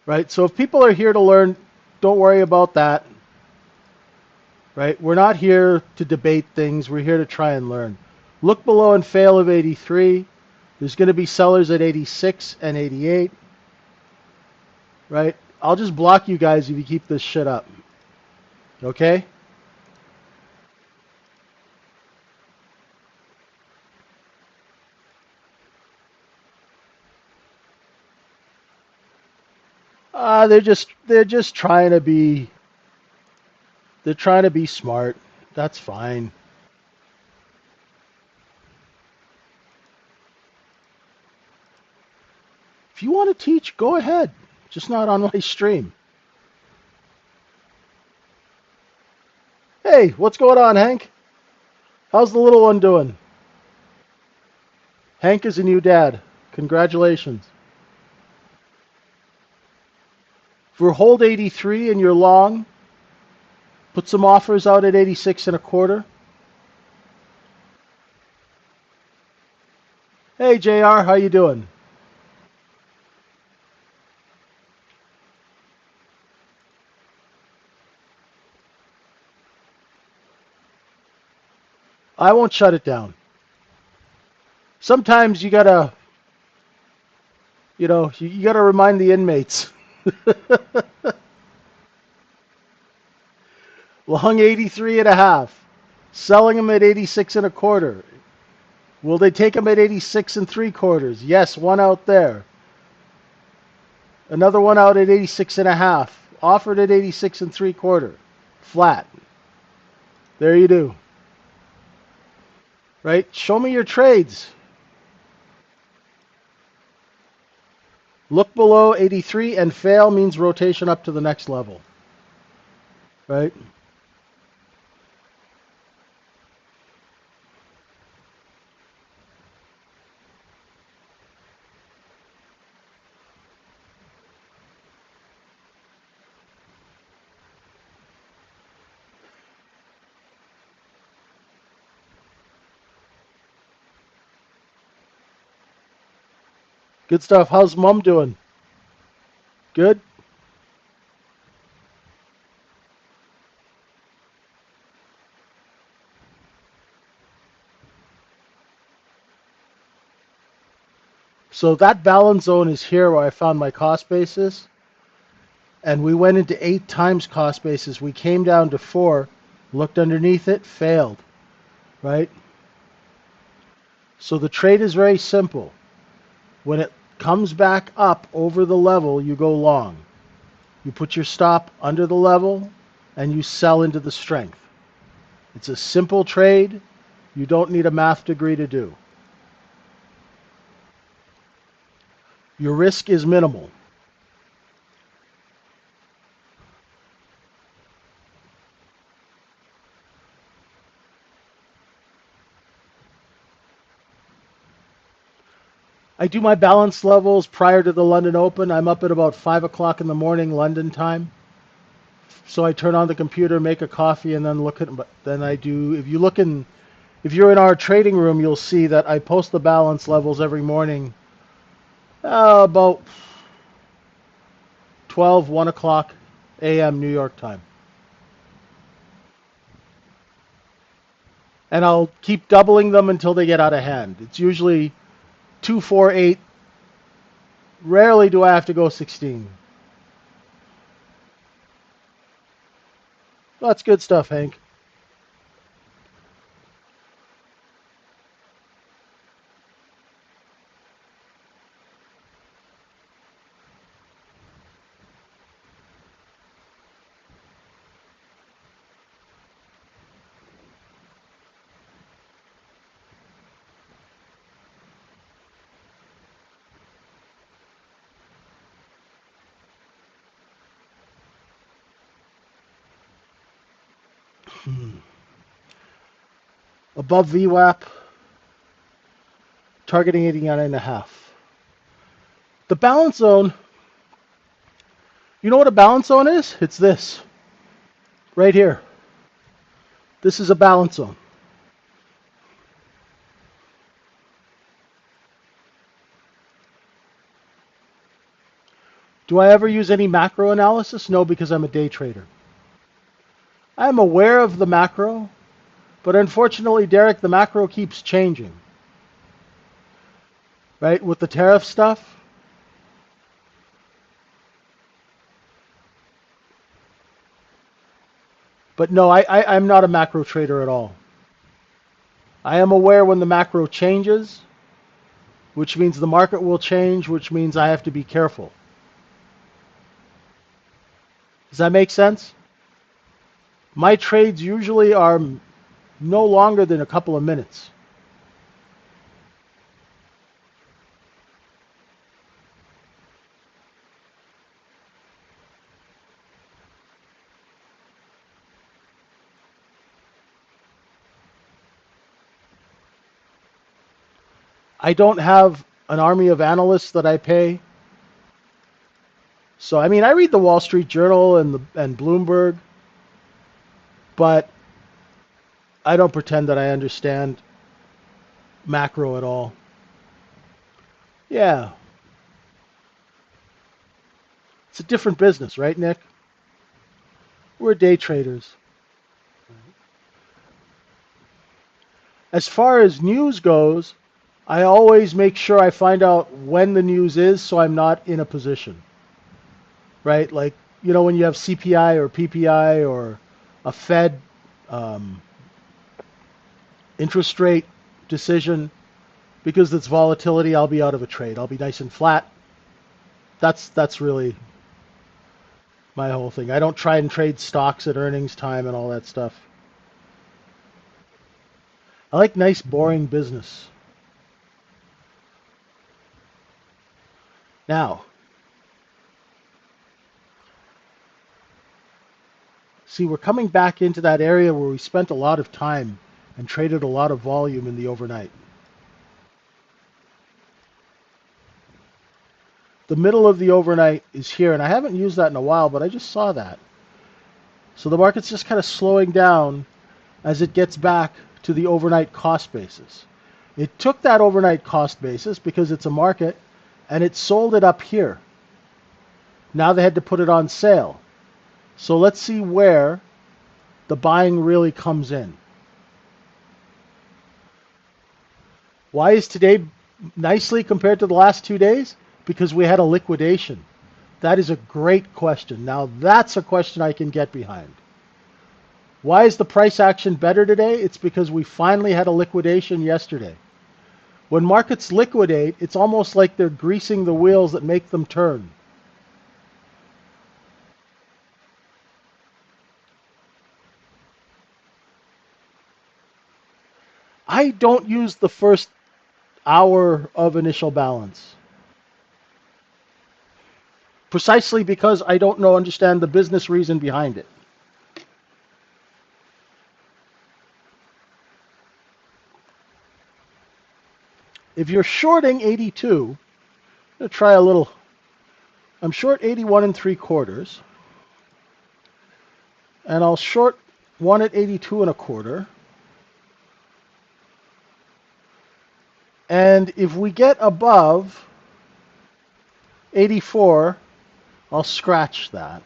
Right? So if people are here to learn, don't worry about that. Right? We're not here to debate things. We're here to try and learn. Look below and fail of 83. There's going to be sellers at 86 and 88. Right? I'll just block you guys if you keep this shit up. Okay? They're just trying to be smart. That's fine. If you want to teach, go ahead. Just not on my stream. Hey, what's going on, Hank? How's the little one doing? Hank is a new dad. Congratulations. If we're hold 83 and you're long, put some offers out at 86 and a quarter. Hey, JR, how you doing? I won't shut it down. Sometimes you gotta remind the inmates. Long 83 and a half. Selling them at 86 and a quarter. Will they take them at 86 and three quarters? Yes, one out there. Another one out at 86 and a half. Offered at 86 and three quarter. Flat. There you do. Right? Show me your trades. Look below 83 and fail means rotation up to the next level. Right? Good stuff. How's mom doing? Good? So that balance zone is here where I found my cost basis. And we went into 8 times cost basis. We came down to 4, looked underneath it, failed. Right? So the trade is very simple. When it comes back up over the level, you go long. You put your stop under the level and you sell into the strength. It's a simple trade. You don't need a math degree to do. Your risk is minimal. I do my balance levels prior to the London Open. I'm up at about 5 o'clock in the morning London time. So I turn on the computer, make a coffee, and then look at. Then I do. If you're in our trading room, you'll see that I post the balance levels every morning, about 1 o'clock a.m. New York time. And I'll keep doubling them until they get out of hand. It's usually 2, 4, 8. Rarely do I have to go 16. That's good stuff, Hank. Above VWAP, targeting 89.5. The balance zone, you know what a balance zone is? It's this, right here. This is a balance zone. Do I ever use any macro analysis? No, because I'm a day trader. I'm aware of the macro, but unfortunately, Derek, the macro keeps changing, right? With the tariff stuff. But no, I'm not a macro trader at all. I am aware when the macro changes, which means the market will change, which means I have to be careful. Does that make sense? My trades usually are no longer than a couple of minutes. I don't have an army of analysts that I pay. So I mean, I read the Wall Street Journal and Bloomberg, but I don't pretend that I understand macro at all. Yeah, it's a different business, right, Nick? We're day traders. As far as news goes, I always make sure I find out when the news is so I'm not in a position, right? Like, when you have CPI or PPI or a Fed um, interest rate decision, because it's volatility, I'll be out of a trade. I'll be nice and flat. That's really my whole thing. I don't try and trade stocks at earnings time and all that stuff. I like nice, boring business. Now, see, we're coming back into that area where we spent a lot of time and traded a lot of volume in the overnight. The middle of the overnight is here, and I haven't used that in a while, but I just saw that. So the market's just kind of slowing down as it gets back to the overnight cost basis. It took that overnight cost basis because it's a market, and it sold it up here. Now they had to put it on sale. So let's see where the buying really comes in. Why is today nicely compared to the last 2 days? Because we had a liquidation. That is a great question. Now that's a question I can get behind. Why is the price action better today? It's because we finally had a liquidation yesterday. When markets liquidate, it's almost like they're greasing the wheels that make them turn. I don't use the first hour of initial balance precisely because I don't understand the business reason behind it. If you're shorting 82, I'm going to try a little. I'm short 81 and 3/4, and I'll short one at 82 and a quarter. And if we get above 84, I'll scratch that.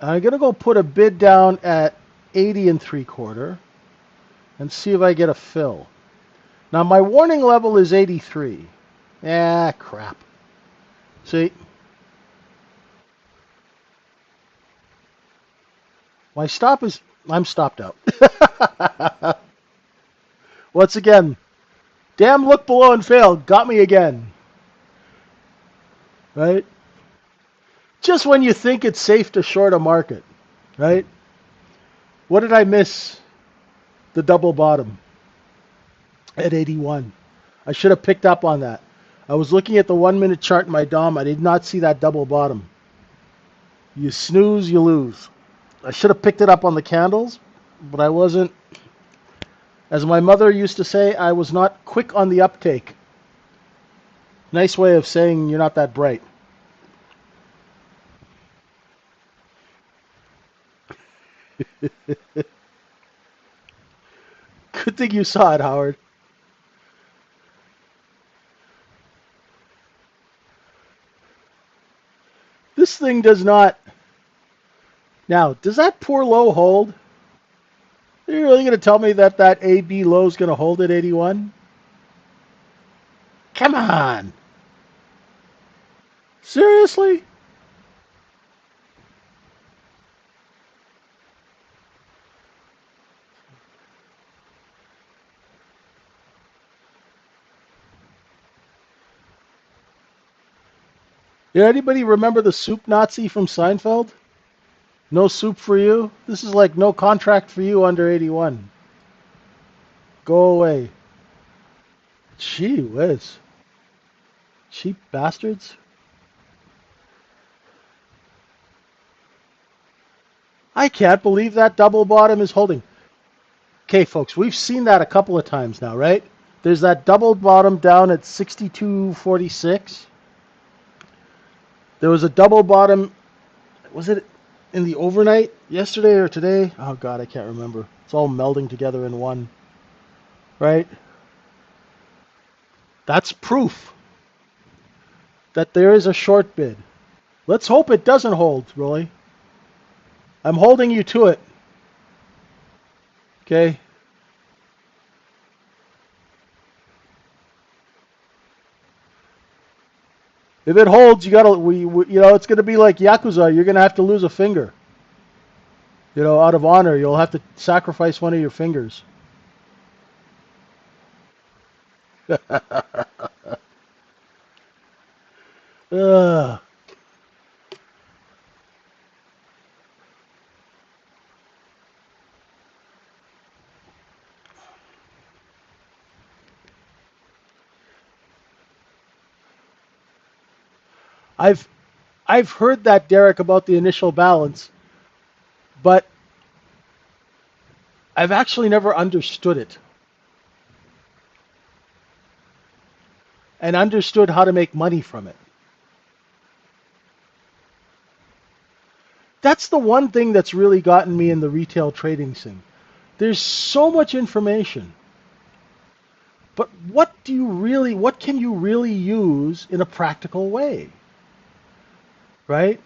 I'm going to go put a bid down at 80 and 3/4 and see if I get a fill. Now my warning level is 83. Ah, crap. See, my stop is, I'm stopped out. Once again, damn look below and fail. Got me again. Right? Just when you think it's safe to short a market. Right? What did I miss? The double bottom at 81. I should have picked up on that. I was looking at the 1 minute chart in my DOM. I did not see that double bottom. You snooze, you lose. I should have picked it up on the candles, but I wasn't. As my mother used to say, I was not quick on the uptake. Nice way of saying you're not that bright. Good thing you saw it, Howard. This thing does not. Now, does that poor low hold? Are you really going to tell me that that AB low is going to hold at 81? Come on. Seriously? Yeah, anybody remember the soup Nazi from Seinfeld? No soup for you? This is like no contract for you under 81. Go away. Gee whiz. Cheap bastards. I can't believe that double bottom is holding. Okay, folks, we've seen that a couple of times now, right? There's that double bottom down at 62.46. There was a double bottom. Was it in the overnight yesterday or today? Oh, God, I can't remember. It's all melding together in one, right? That's proof that there is a short bid. Let's hope it doesn't hold, Rolly. I'm holding you to it. Okay? If it holds, you gotta, it's gonna be like Yakuza. You're gonna have to lose a finger. Out of honor, you'll have to sacrifice one of your fingers. Ugh. I've I've heard that, Derek, about the initial balance, but I've actually never understood it and understood how to make money from it. That's the one thing that's really gotten me in the retail trading scene. There's so much information, but what can you really use in a practical way, right?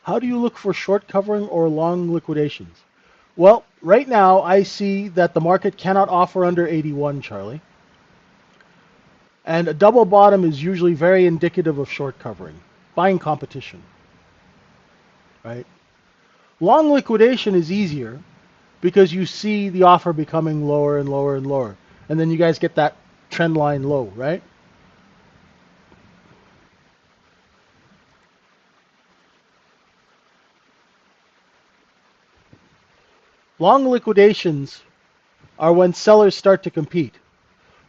How do you look for short covering or long liquidations? Well, right now I see that the market cannot offer under 81, Charlie. And a double bottom is usually very indicative of short covering, buying competition, right? Long liquidation is easier because you see the offer becoming lower and lower and lower. And then you guys get that trend line low, right? Long liquidations are when sellers start to compete.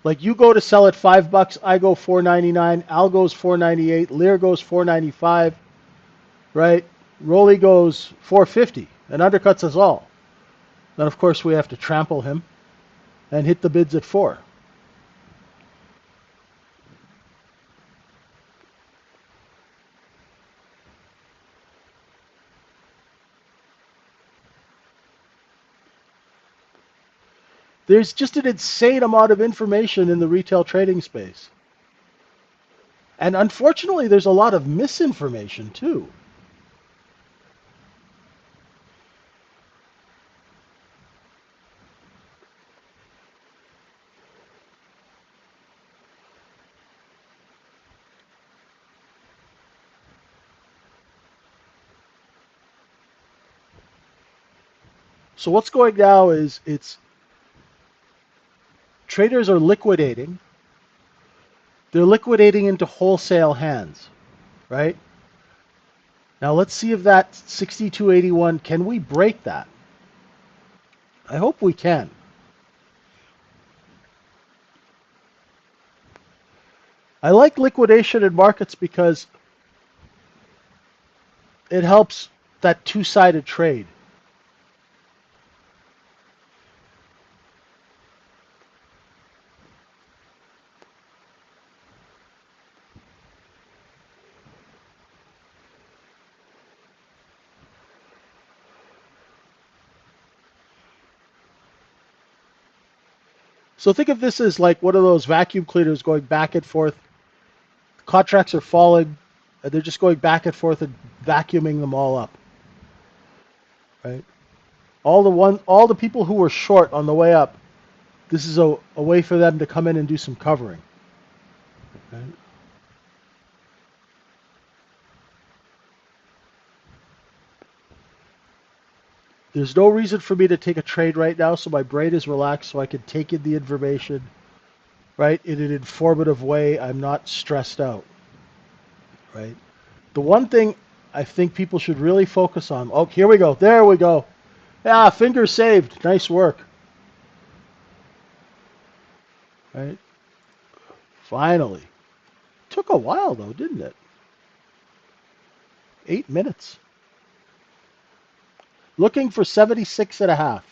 Like you go to sell at $5, I go 4.99, Al goes 4.98, Lear goes 4.95, right? Rolly goes 4.50 and undercuts us all. Then of course we have to trample him and hit the bids at 4. There's just an insane amount of information in the retail trading space. And unfortunately, there's a lot of misinformation too. So what's going now is it's traders are liquidating. They're liquidating into wholesale hands, right? Now let's see if that 6281, can we break that? I hope we can. I like liquidation in markets because it helps that two-sided trade. So think of this as like one of those vacuum cleaners going back and forth. Contracts are falling, and they're just going back and forth and vacuuming them all up, right? All the people who were short on the way up, this is a way for them to come in and do some covering. Right? There's no reason for me to take a trade right now, so my brain is relaxed, so I can take in the information, right, in an informative way. I'm not stressed out, right? The one thing I think people should really focus on. Oh, here we go. There we go. Yeah, finger saved. Nice work. Right? Finally. Took a while though, didn't it? 8 minutes. Looking for 76 and a half.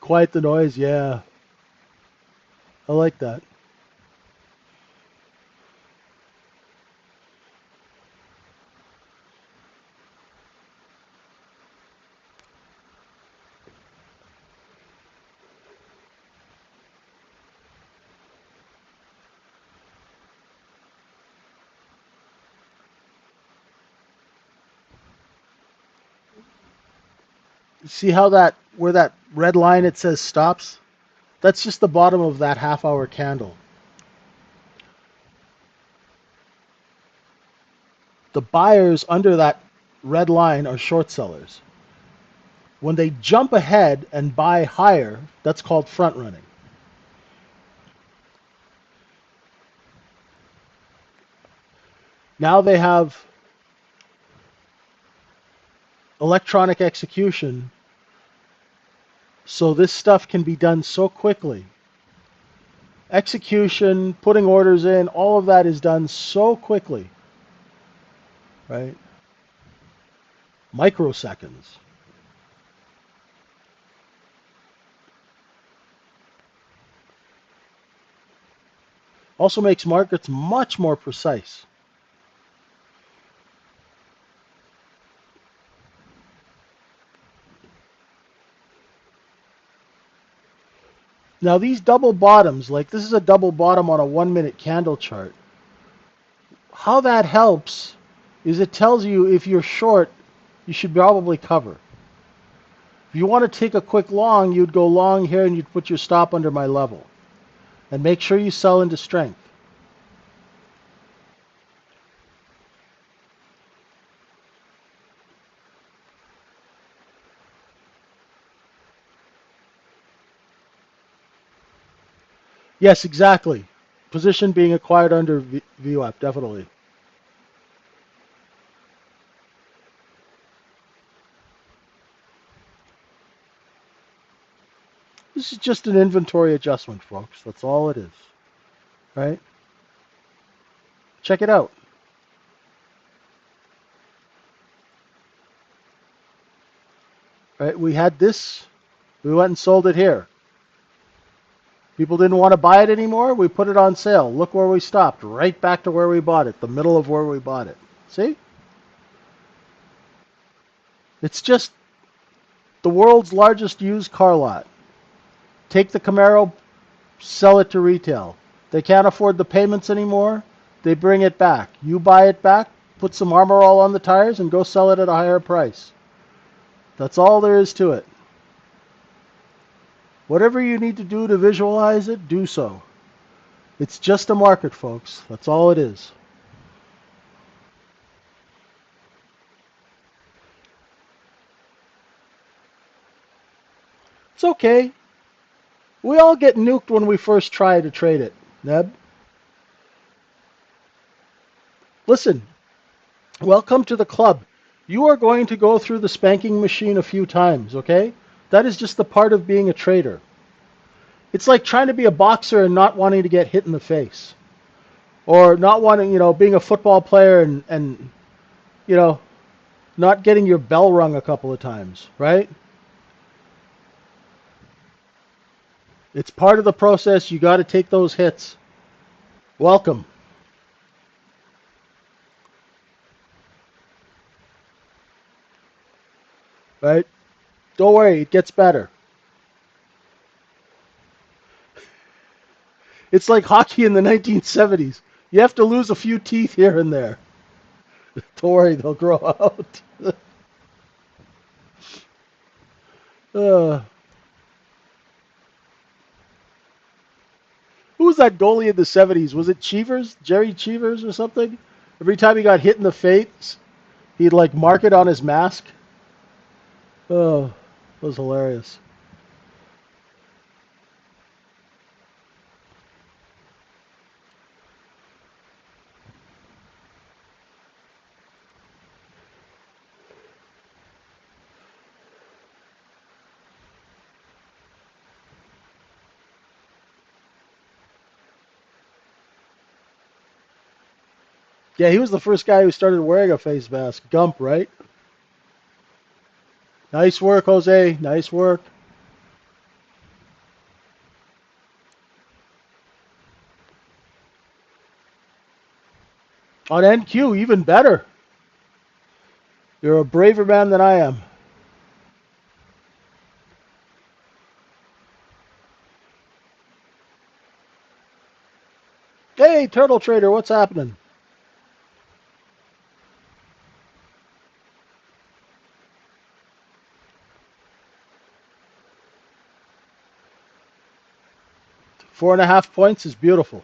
Quiet the noise, yeah. I like that. See how where that red line it says stops? That's just the bottom of that half-hour candle. The buyers under that red line are short sellers. When they jump ahead and buy higher, that's called front running. Now they have electronic execution, so this stuff can be done so quickly. Execution, putting orders in, all of that is done so quickly, right? Microseconds. Also makes markets much more precise. Now these double bottoms, like this is a double bottom on a 1 minute candle chart. How that helps is it tells you if you're short, you should probably cover. If you want to take a quick long, you'd go long here and you'd put your stop under my level. And make sure you sell into strength. Yes, exactly. Position being acquired under VWAP, definitely. This is just an inventory adjustment, folks. That's all it is. Right? Check it out. Right? We had this. We went and sold it here. People didn't want to buy it anymore. We put it on sale. Look where we stopped. Right back to where we bought it. The middle of where we bought it. See? It's just the world's largest used car lot. Take the Camaro, sell it to retail. They can't afford the payments anymore. They bring it back. You buy it back, put some armor all on the tires, and go sell it at a higher price. That's all there is to it. Whatever you need to do to visualize it, do so. It's just a market, folks. That's all it is. It's okay. We all get nuked when we first try to trade it, Neb. Listen, welcome to the club. You are going to go through the spanking machine a few times, okay? That is just the part of being a trader. It's like trying to be a boxer and not wanting to get hit in the face. Or not wanting, being a football player and you know, not getting your bell rung a couple of times, right? It's part of the process. You got to take those hits. Welcome. right? Don't worry, it gets better. It's like hockey in the 1970s. You have to lose a few teeth here and there. Don't worry, they'll grow out. uh, who was that goalie in the 70s? Was it Cheevers? Jerry Cheevers or something? Every time he got hit in the face, he'd like mark it on his mask. Oh, it was hilarious. Yeah, he was the first guy who started wearing a face mask. Gump, right? Nice work, Jose. Nice work. On NQ, even better. You're a braver man than I am. Hey, Turtle Trader, what's happening? Four and a half points is beautiful.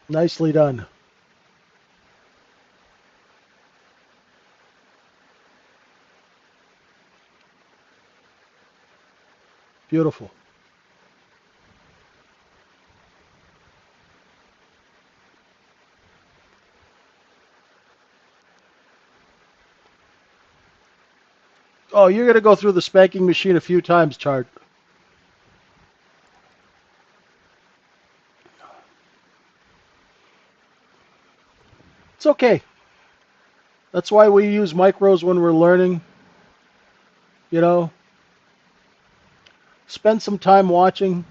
Nicely done. Beautiful. Oh, you're going to go through the spanking machine a few times, Chart. It's okay. That's why we use micros when we're learning. You know, spend some time watching.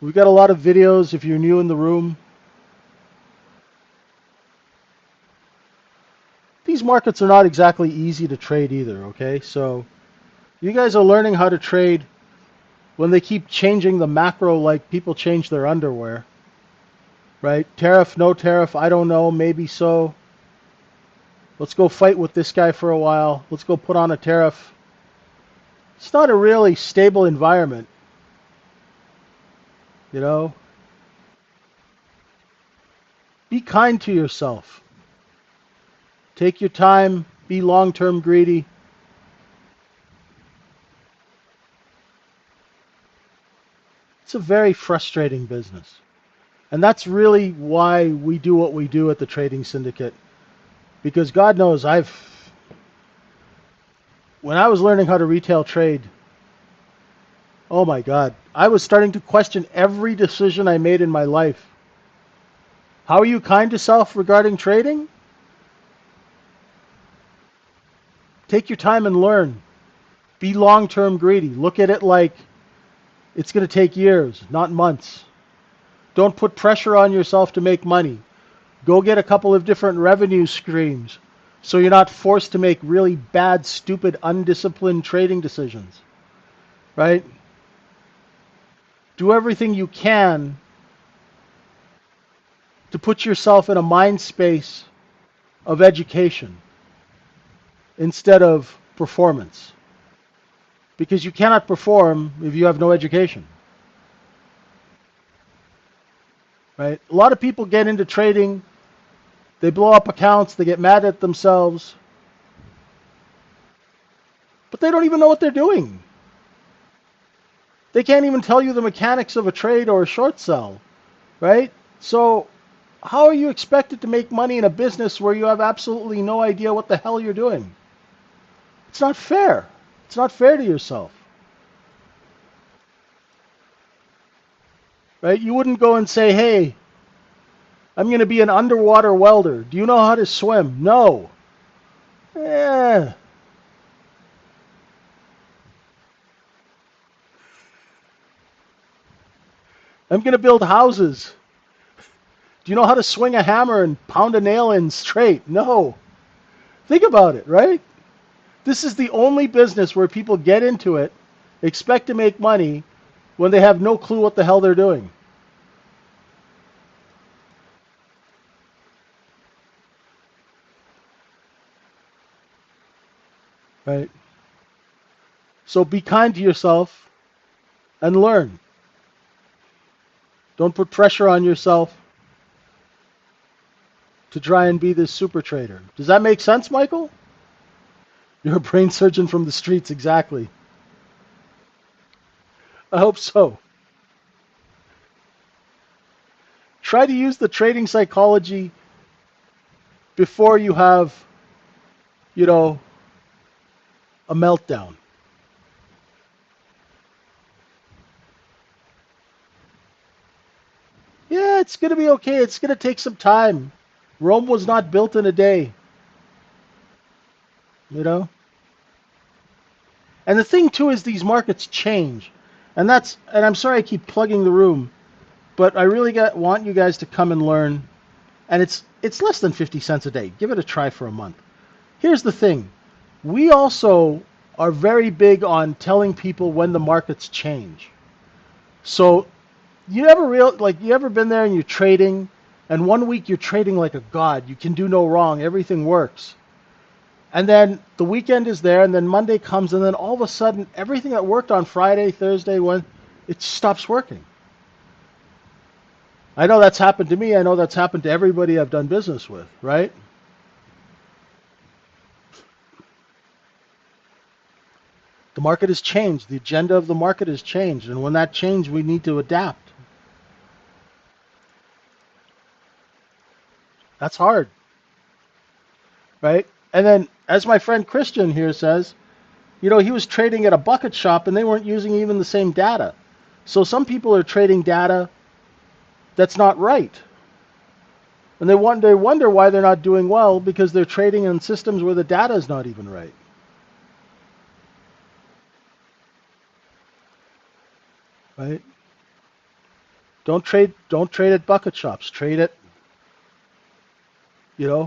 We've got a lot of videos if you're new in the room. These markets are not exactly easy to trade either, okay? So you guys are learning how to trade when they keep changing the macro like people change their underwear, right? Tariff, no tariff, I don't know, maybe so. Let's go fight with this guy for a while. Let's go put on a tariff. It's not a really stable environment, you know? Be kind to yourself. Take your time, be long-term greedy. It's a very frustrating business. And that's really why we do what we do at the Trading Syndicate. Because God knows when I was learning how to retail trade, oh my God, I was starting to question every decision I made in my life. How are you kind to self regarding trading? Take your time and learn. Be long-term greedy. Look at it like it's going to take years, not months. Don't put pressure on yourself to make money. Go get a couple of different revenue streams so you're not forced to make really bad, stupid, undisciplined trading decisions. Right? Do everything you can to put yourself in a mind space of education instead of performance. Because you cannot perform if you have no education. Right? A lot of people get into trading, they blow up accounts, they get mad at themselves, but they don't even know what they're doing. They can't even tell you the mechanics of a trade or a short sell, right? So how are you expected to make money in a business where you have absolutely no idea what the hell you're doing? It's not fair. It's not fair to yourself, right? You wouldn't go and say, hey, I'm going to be an underwater welder. Do you know how to swim? No. Yeah. I'm going to build houses. Do you know how to swing a hammer and pound a nail in straight? No. Think about it, right? This is the only business where people get into it, expect to make money when they have no clue what the hell they're doing. Right? So be kind to yourself and learn. Don't put pressure on yourself to try and be this super trader. Does that make sense, Michael? You're a brain surgeon from the streets, exactly. I hope so. Try to use the trading psychology before you have, you know, a meltdown. Yeah, it's going to be okay. It's going to take some time. Rome was not built in a day, you know? And the thing too is these markets change. And I'm sorry I keep plugging the room, but I really want you guys to come and learn. And it's less than 50 cents a day. Give it a try for a month. Here's the thing. We also are very big on telling people when the markets change. So you ever been there and you're trading and one week you're trading like a god. You can do no wrong. Everything works. And then the weekend is there and then Monday comes and then all of a sudden everything that worked on Friday, Thursday, when it stops working. I know that's happened to me. I know that's happened to everybody I've done business with, right? The market has changed. The agenda of the market has changed. And when that changed, we need to adapt. That's hard, right? And then, as my friend Christian here says, he was trading at a bucket shop and they weren't using even the same data. So some people are trading data that's not right. And they wonder why they're not doing well because they're trading in systems where the data is not even right. Right? Don't trade at bucket shops. Trade at,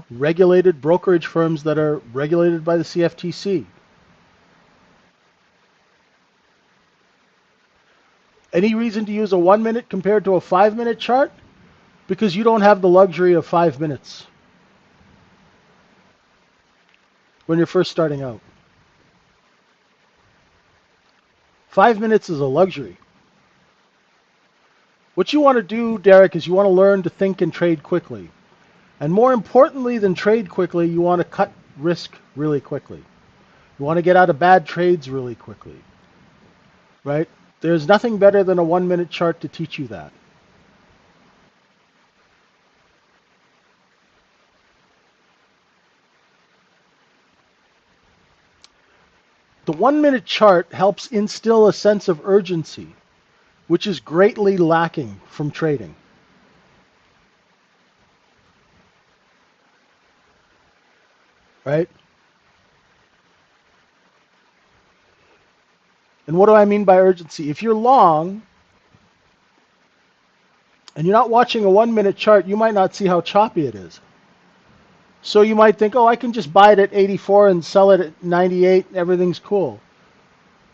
regulated brokerage firms that are regulated by the CFTC. Any reason to use a 1 minute compared to a 5 minute chart? Because you don't have the luxury of 5 minutes when you're first starting out. 5 minutes is a luxury. What you want to do, Derek, is you want to learn to think and trade quickly. And more importantly than trade quickly, you want to cut risk really quickly. You want to get out of bad trades really quickly. Right? There's nothing better than a 1 minute chart to teach you that. The 1 minute chart helps instill a sense of urgency, which is greatly lacking from trading. Right? And what do I mean by urgency? If you're long and you're not watching a 1 minute chart, you might not see how choppy it is. So you might think, oh, I can just buy it at 84 and sell it at 98, everything's cool.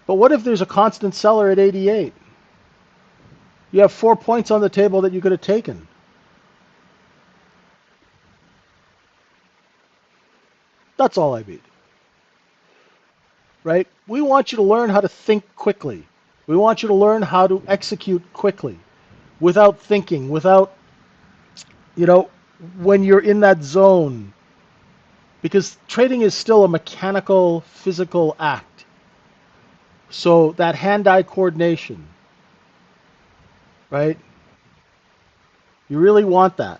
But what if there's a constant seller at 88? You have 4 points on the table that you could have taken. That's all I mean. Right? We want you to learn how to think quickly. We want you to learn how to execute quickly without thinking, without, when you're in that zone. Because trading is still a mechanical, physical act. So that hand-eye coordination, right? You really want that.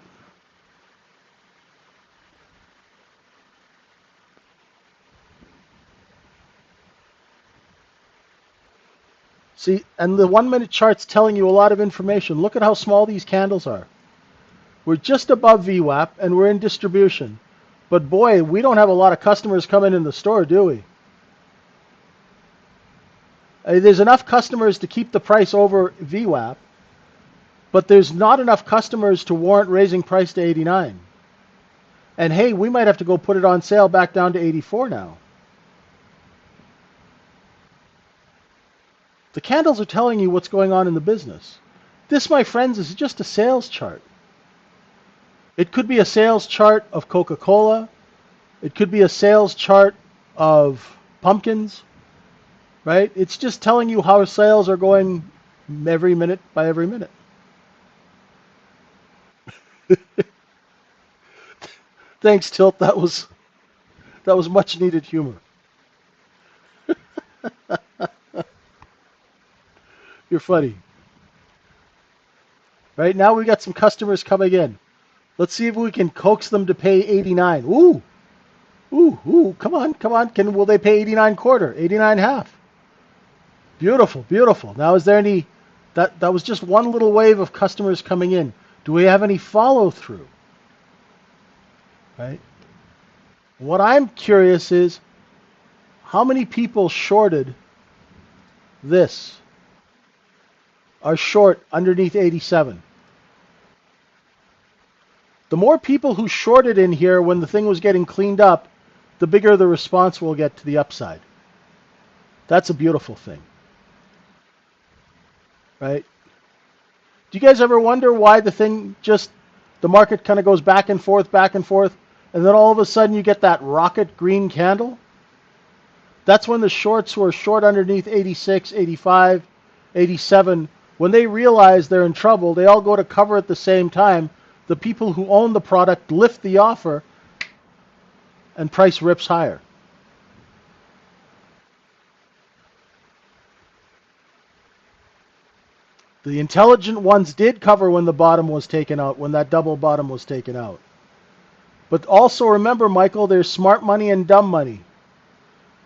See, and the 1 minute chart's telling you a lot of information. Look at how small these candles are. We're just above VWAP and we're in distribution. But boy, we don't have a lot of customers coming in the store, do we? There's enough customers to keep the price over VWAP, but there's not enough customers to warrant raising price to 89. And hey, we might have to go put it on sale back down to 84 now. The candles are telling you what's going on in the business. This, my friends, is just a sales chart. It could be a sales chart of Coca-Cola. It could be a sales chart of pumpkins, right? It's just telling you how sales are going every minute by every minute. Thanks, Tilt. That was much needed humor. You're funny. Right now we got some customers coming in. Let's see if we can coax them to pay 89. Ooh, ooh, come on, come on. Will they pay 89 quarter, 89 half? Beautiful, beautiful. Now is there any that was just one little wave of customers coming in. Do we have any follow through? Right? What I'm curious is how many people shorted this are short underneath 87. The more people who shorted in here when the thing was getting cleaned up, the bigger the response will get to the upside. That's a beautiful thing. Right? Do you guys ever wonder why the market kind of goes back and forth, and then all of a sudden you get that rocket green candle? That's when the shorts who are short underneath 86, 85, 87, when they realize they're in trouble, they all go to cover at the same time. The people who own the product lift the offer and price rips higher. The intelligent ones did cover when the bottom was taken out, when that double bottom was taken out. But also remember, Michael, there's smart money and dumb money.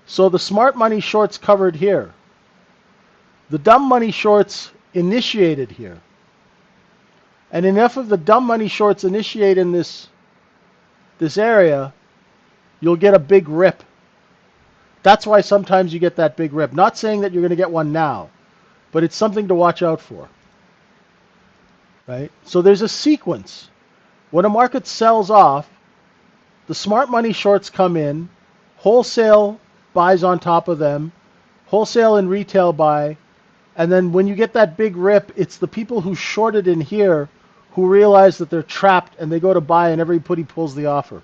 So the smart money shorts covered here. The dumb money shorts initiated here. And enough of the dumb money shorts initiate in this area, you'll get a big rip. That's why sometimes you get that big rip. Not saying that you're going to get one now, but it's something to watch out for. Right? So there's a sequence. When a market sells off, the smart money shorts come in, wholesale buys on top of them, wholesale and retail buy, and then when you get that big rip, it's the people who shorted in here who realize that they're trapped and they go to buy and everybody pulls the offer.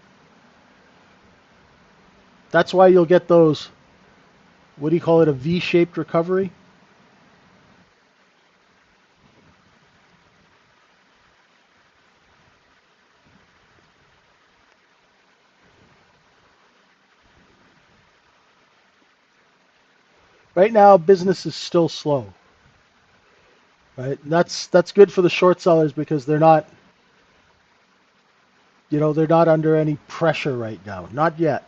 That's why you'll get those, what do you call it, a V-shaped recovery? Right now, business is still slow. Right? And that's good for the short sellers because they're not, they're not under any pressure right now. Not yet.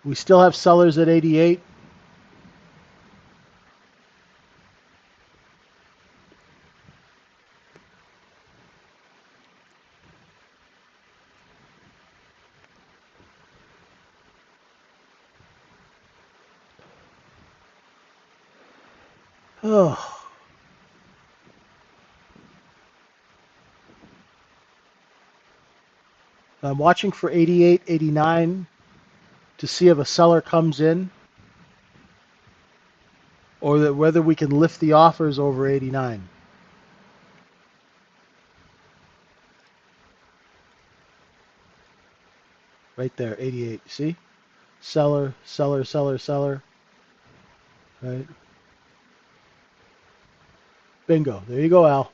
We still have sellers at 88. Oh. I'm watching for 88, 89 to see if a seller comes in or whether we can lift the offers over 89. Right there, 88. See? Seller, seller, seller, seller. Right? Bingo. There you go, Al.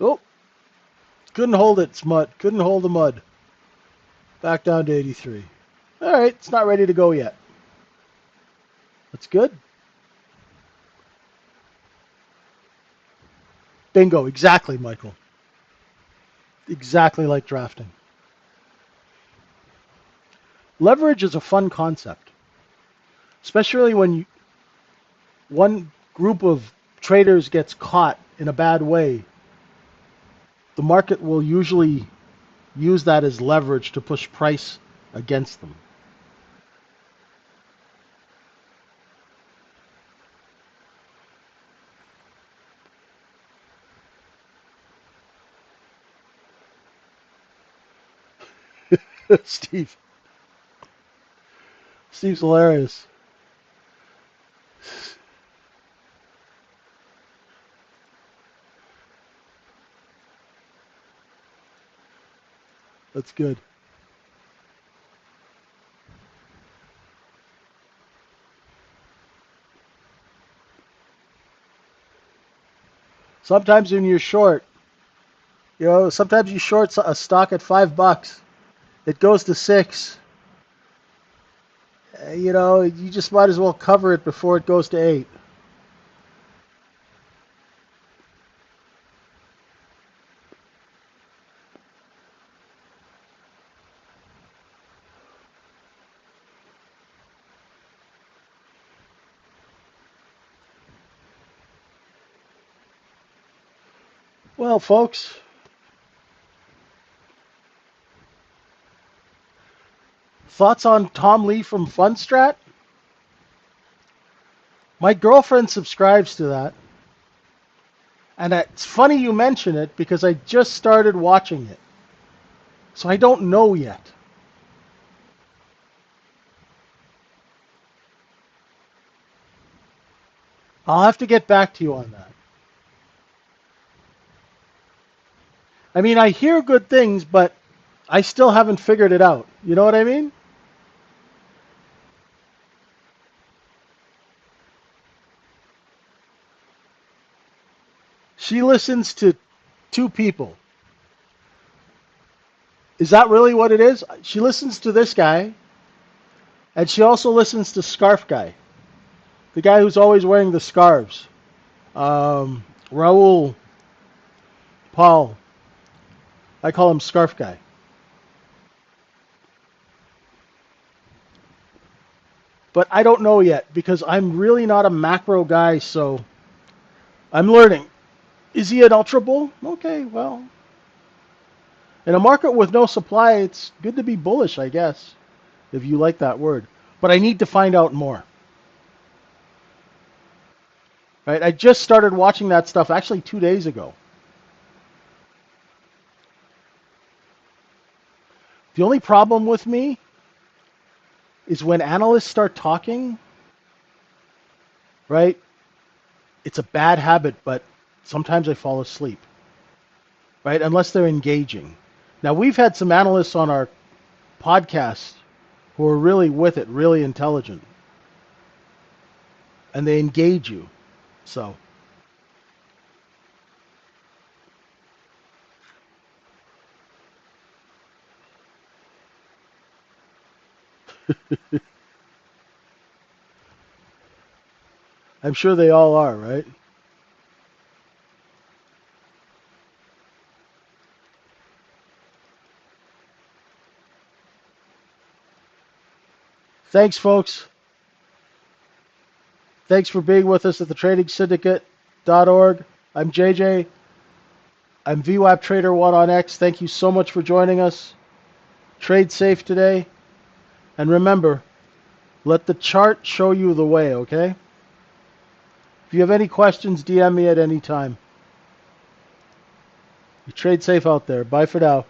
Oh, couldn't hold it, Smut. Couldn't hold the mud. Back down to 83. All right, it's not ready to go yet. That's good. Bingo. Exactly, Michael. Exactly like drafting. Leverage is a fun concept, especially when you one group of traders gets caught in a bad way, the market will usually use that as leverage to push price against them. Steve. Steve's hilarious. That's good. Sometimes when you're short, sometimes you short a stock at $5. It goes to 6. You just might as well cover it before it goes to 8. Well, folks, thoughts on Tom Lee from Fundstrat? My girlfriend subscribes to that. And it's funny you mention it because I just started watching it. So I don't know yet. I'll have to get back to you on that. I mean, I hear good things, but I still haven't figured it out. You know what I mean? She listens to 2 people. Is that really what it is? She listens to this guy, and she also listens to Scarf Guy, the guy who's always wearing the scarves. Raul Paul. I call him Scarf Guy. But I don't know yet because I'm really not a macro guy, so I'm learning. Is he an ultra bull? Okay, well, in a market with no supply, it's good to be bullish, I guess, if you like that word. But I need to find out more. Right? I just started watching that stuff actually 2 days ago. The only problem with me is when analysts start talking, right? It's a bad habit, but sometimes I fall asleep, right? Unless they're engaging. Now, we've had some analysts on our podcast who are really with it, really intelligent, and they engage you. So, I'm sure they all are, right? Thanks, folks. Thanks for being with us at the tradingsyndicate.org. I'm JJ. I'm vwaptrader1 on X. Thank you so much for joining us. Trade safe today. And remember, let the chart show you the way, okay? If you have any questions, DM me at any time. You trade safe out there. Bye for now.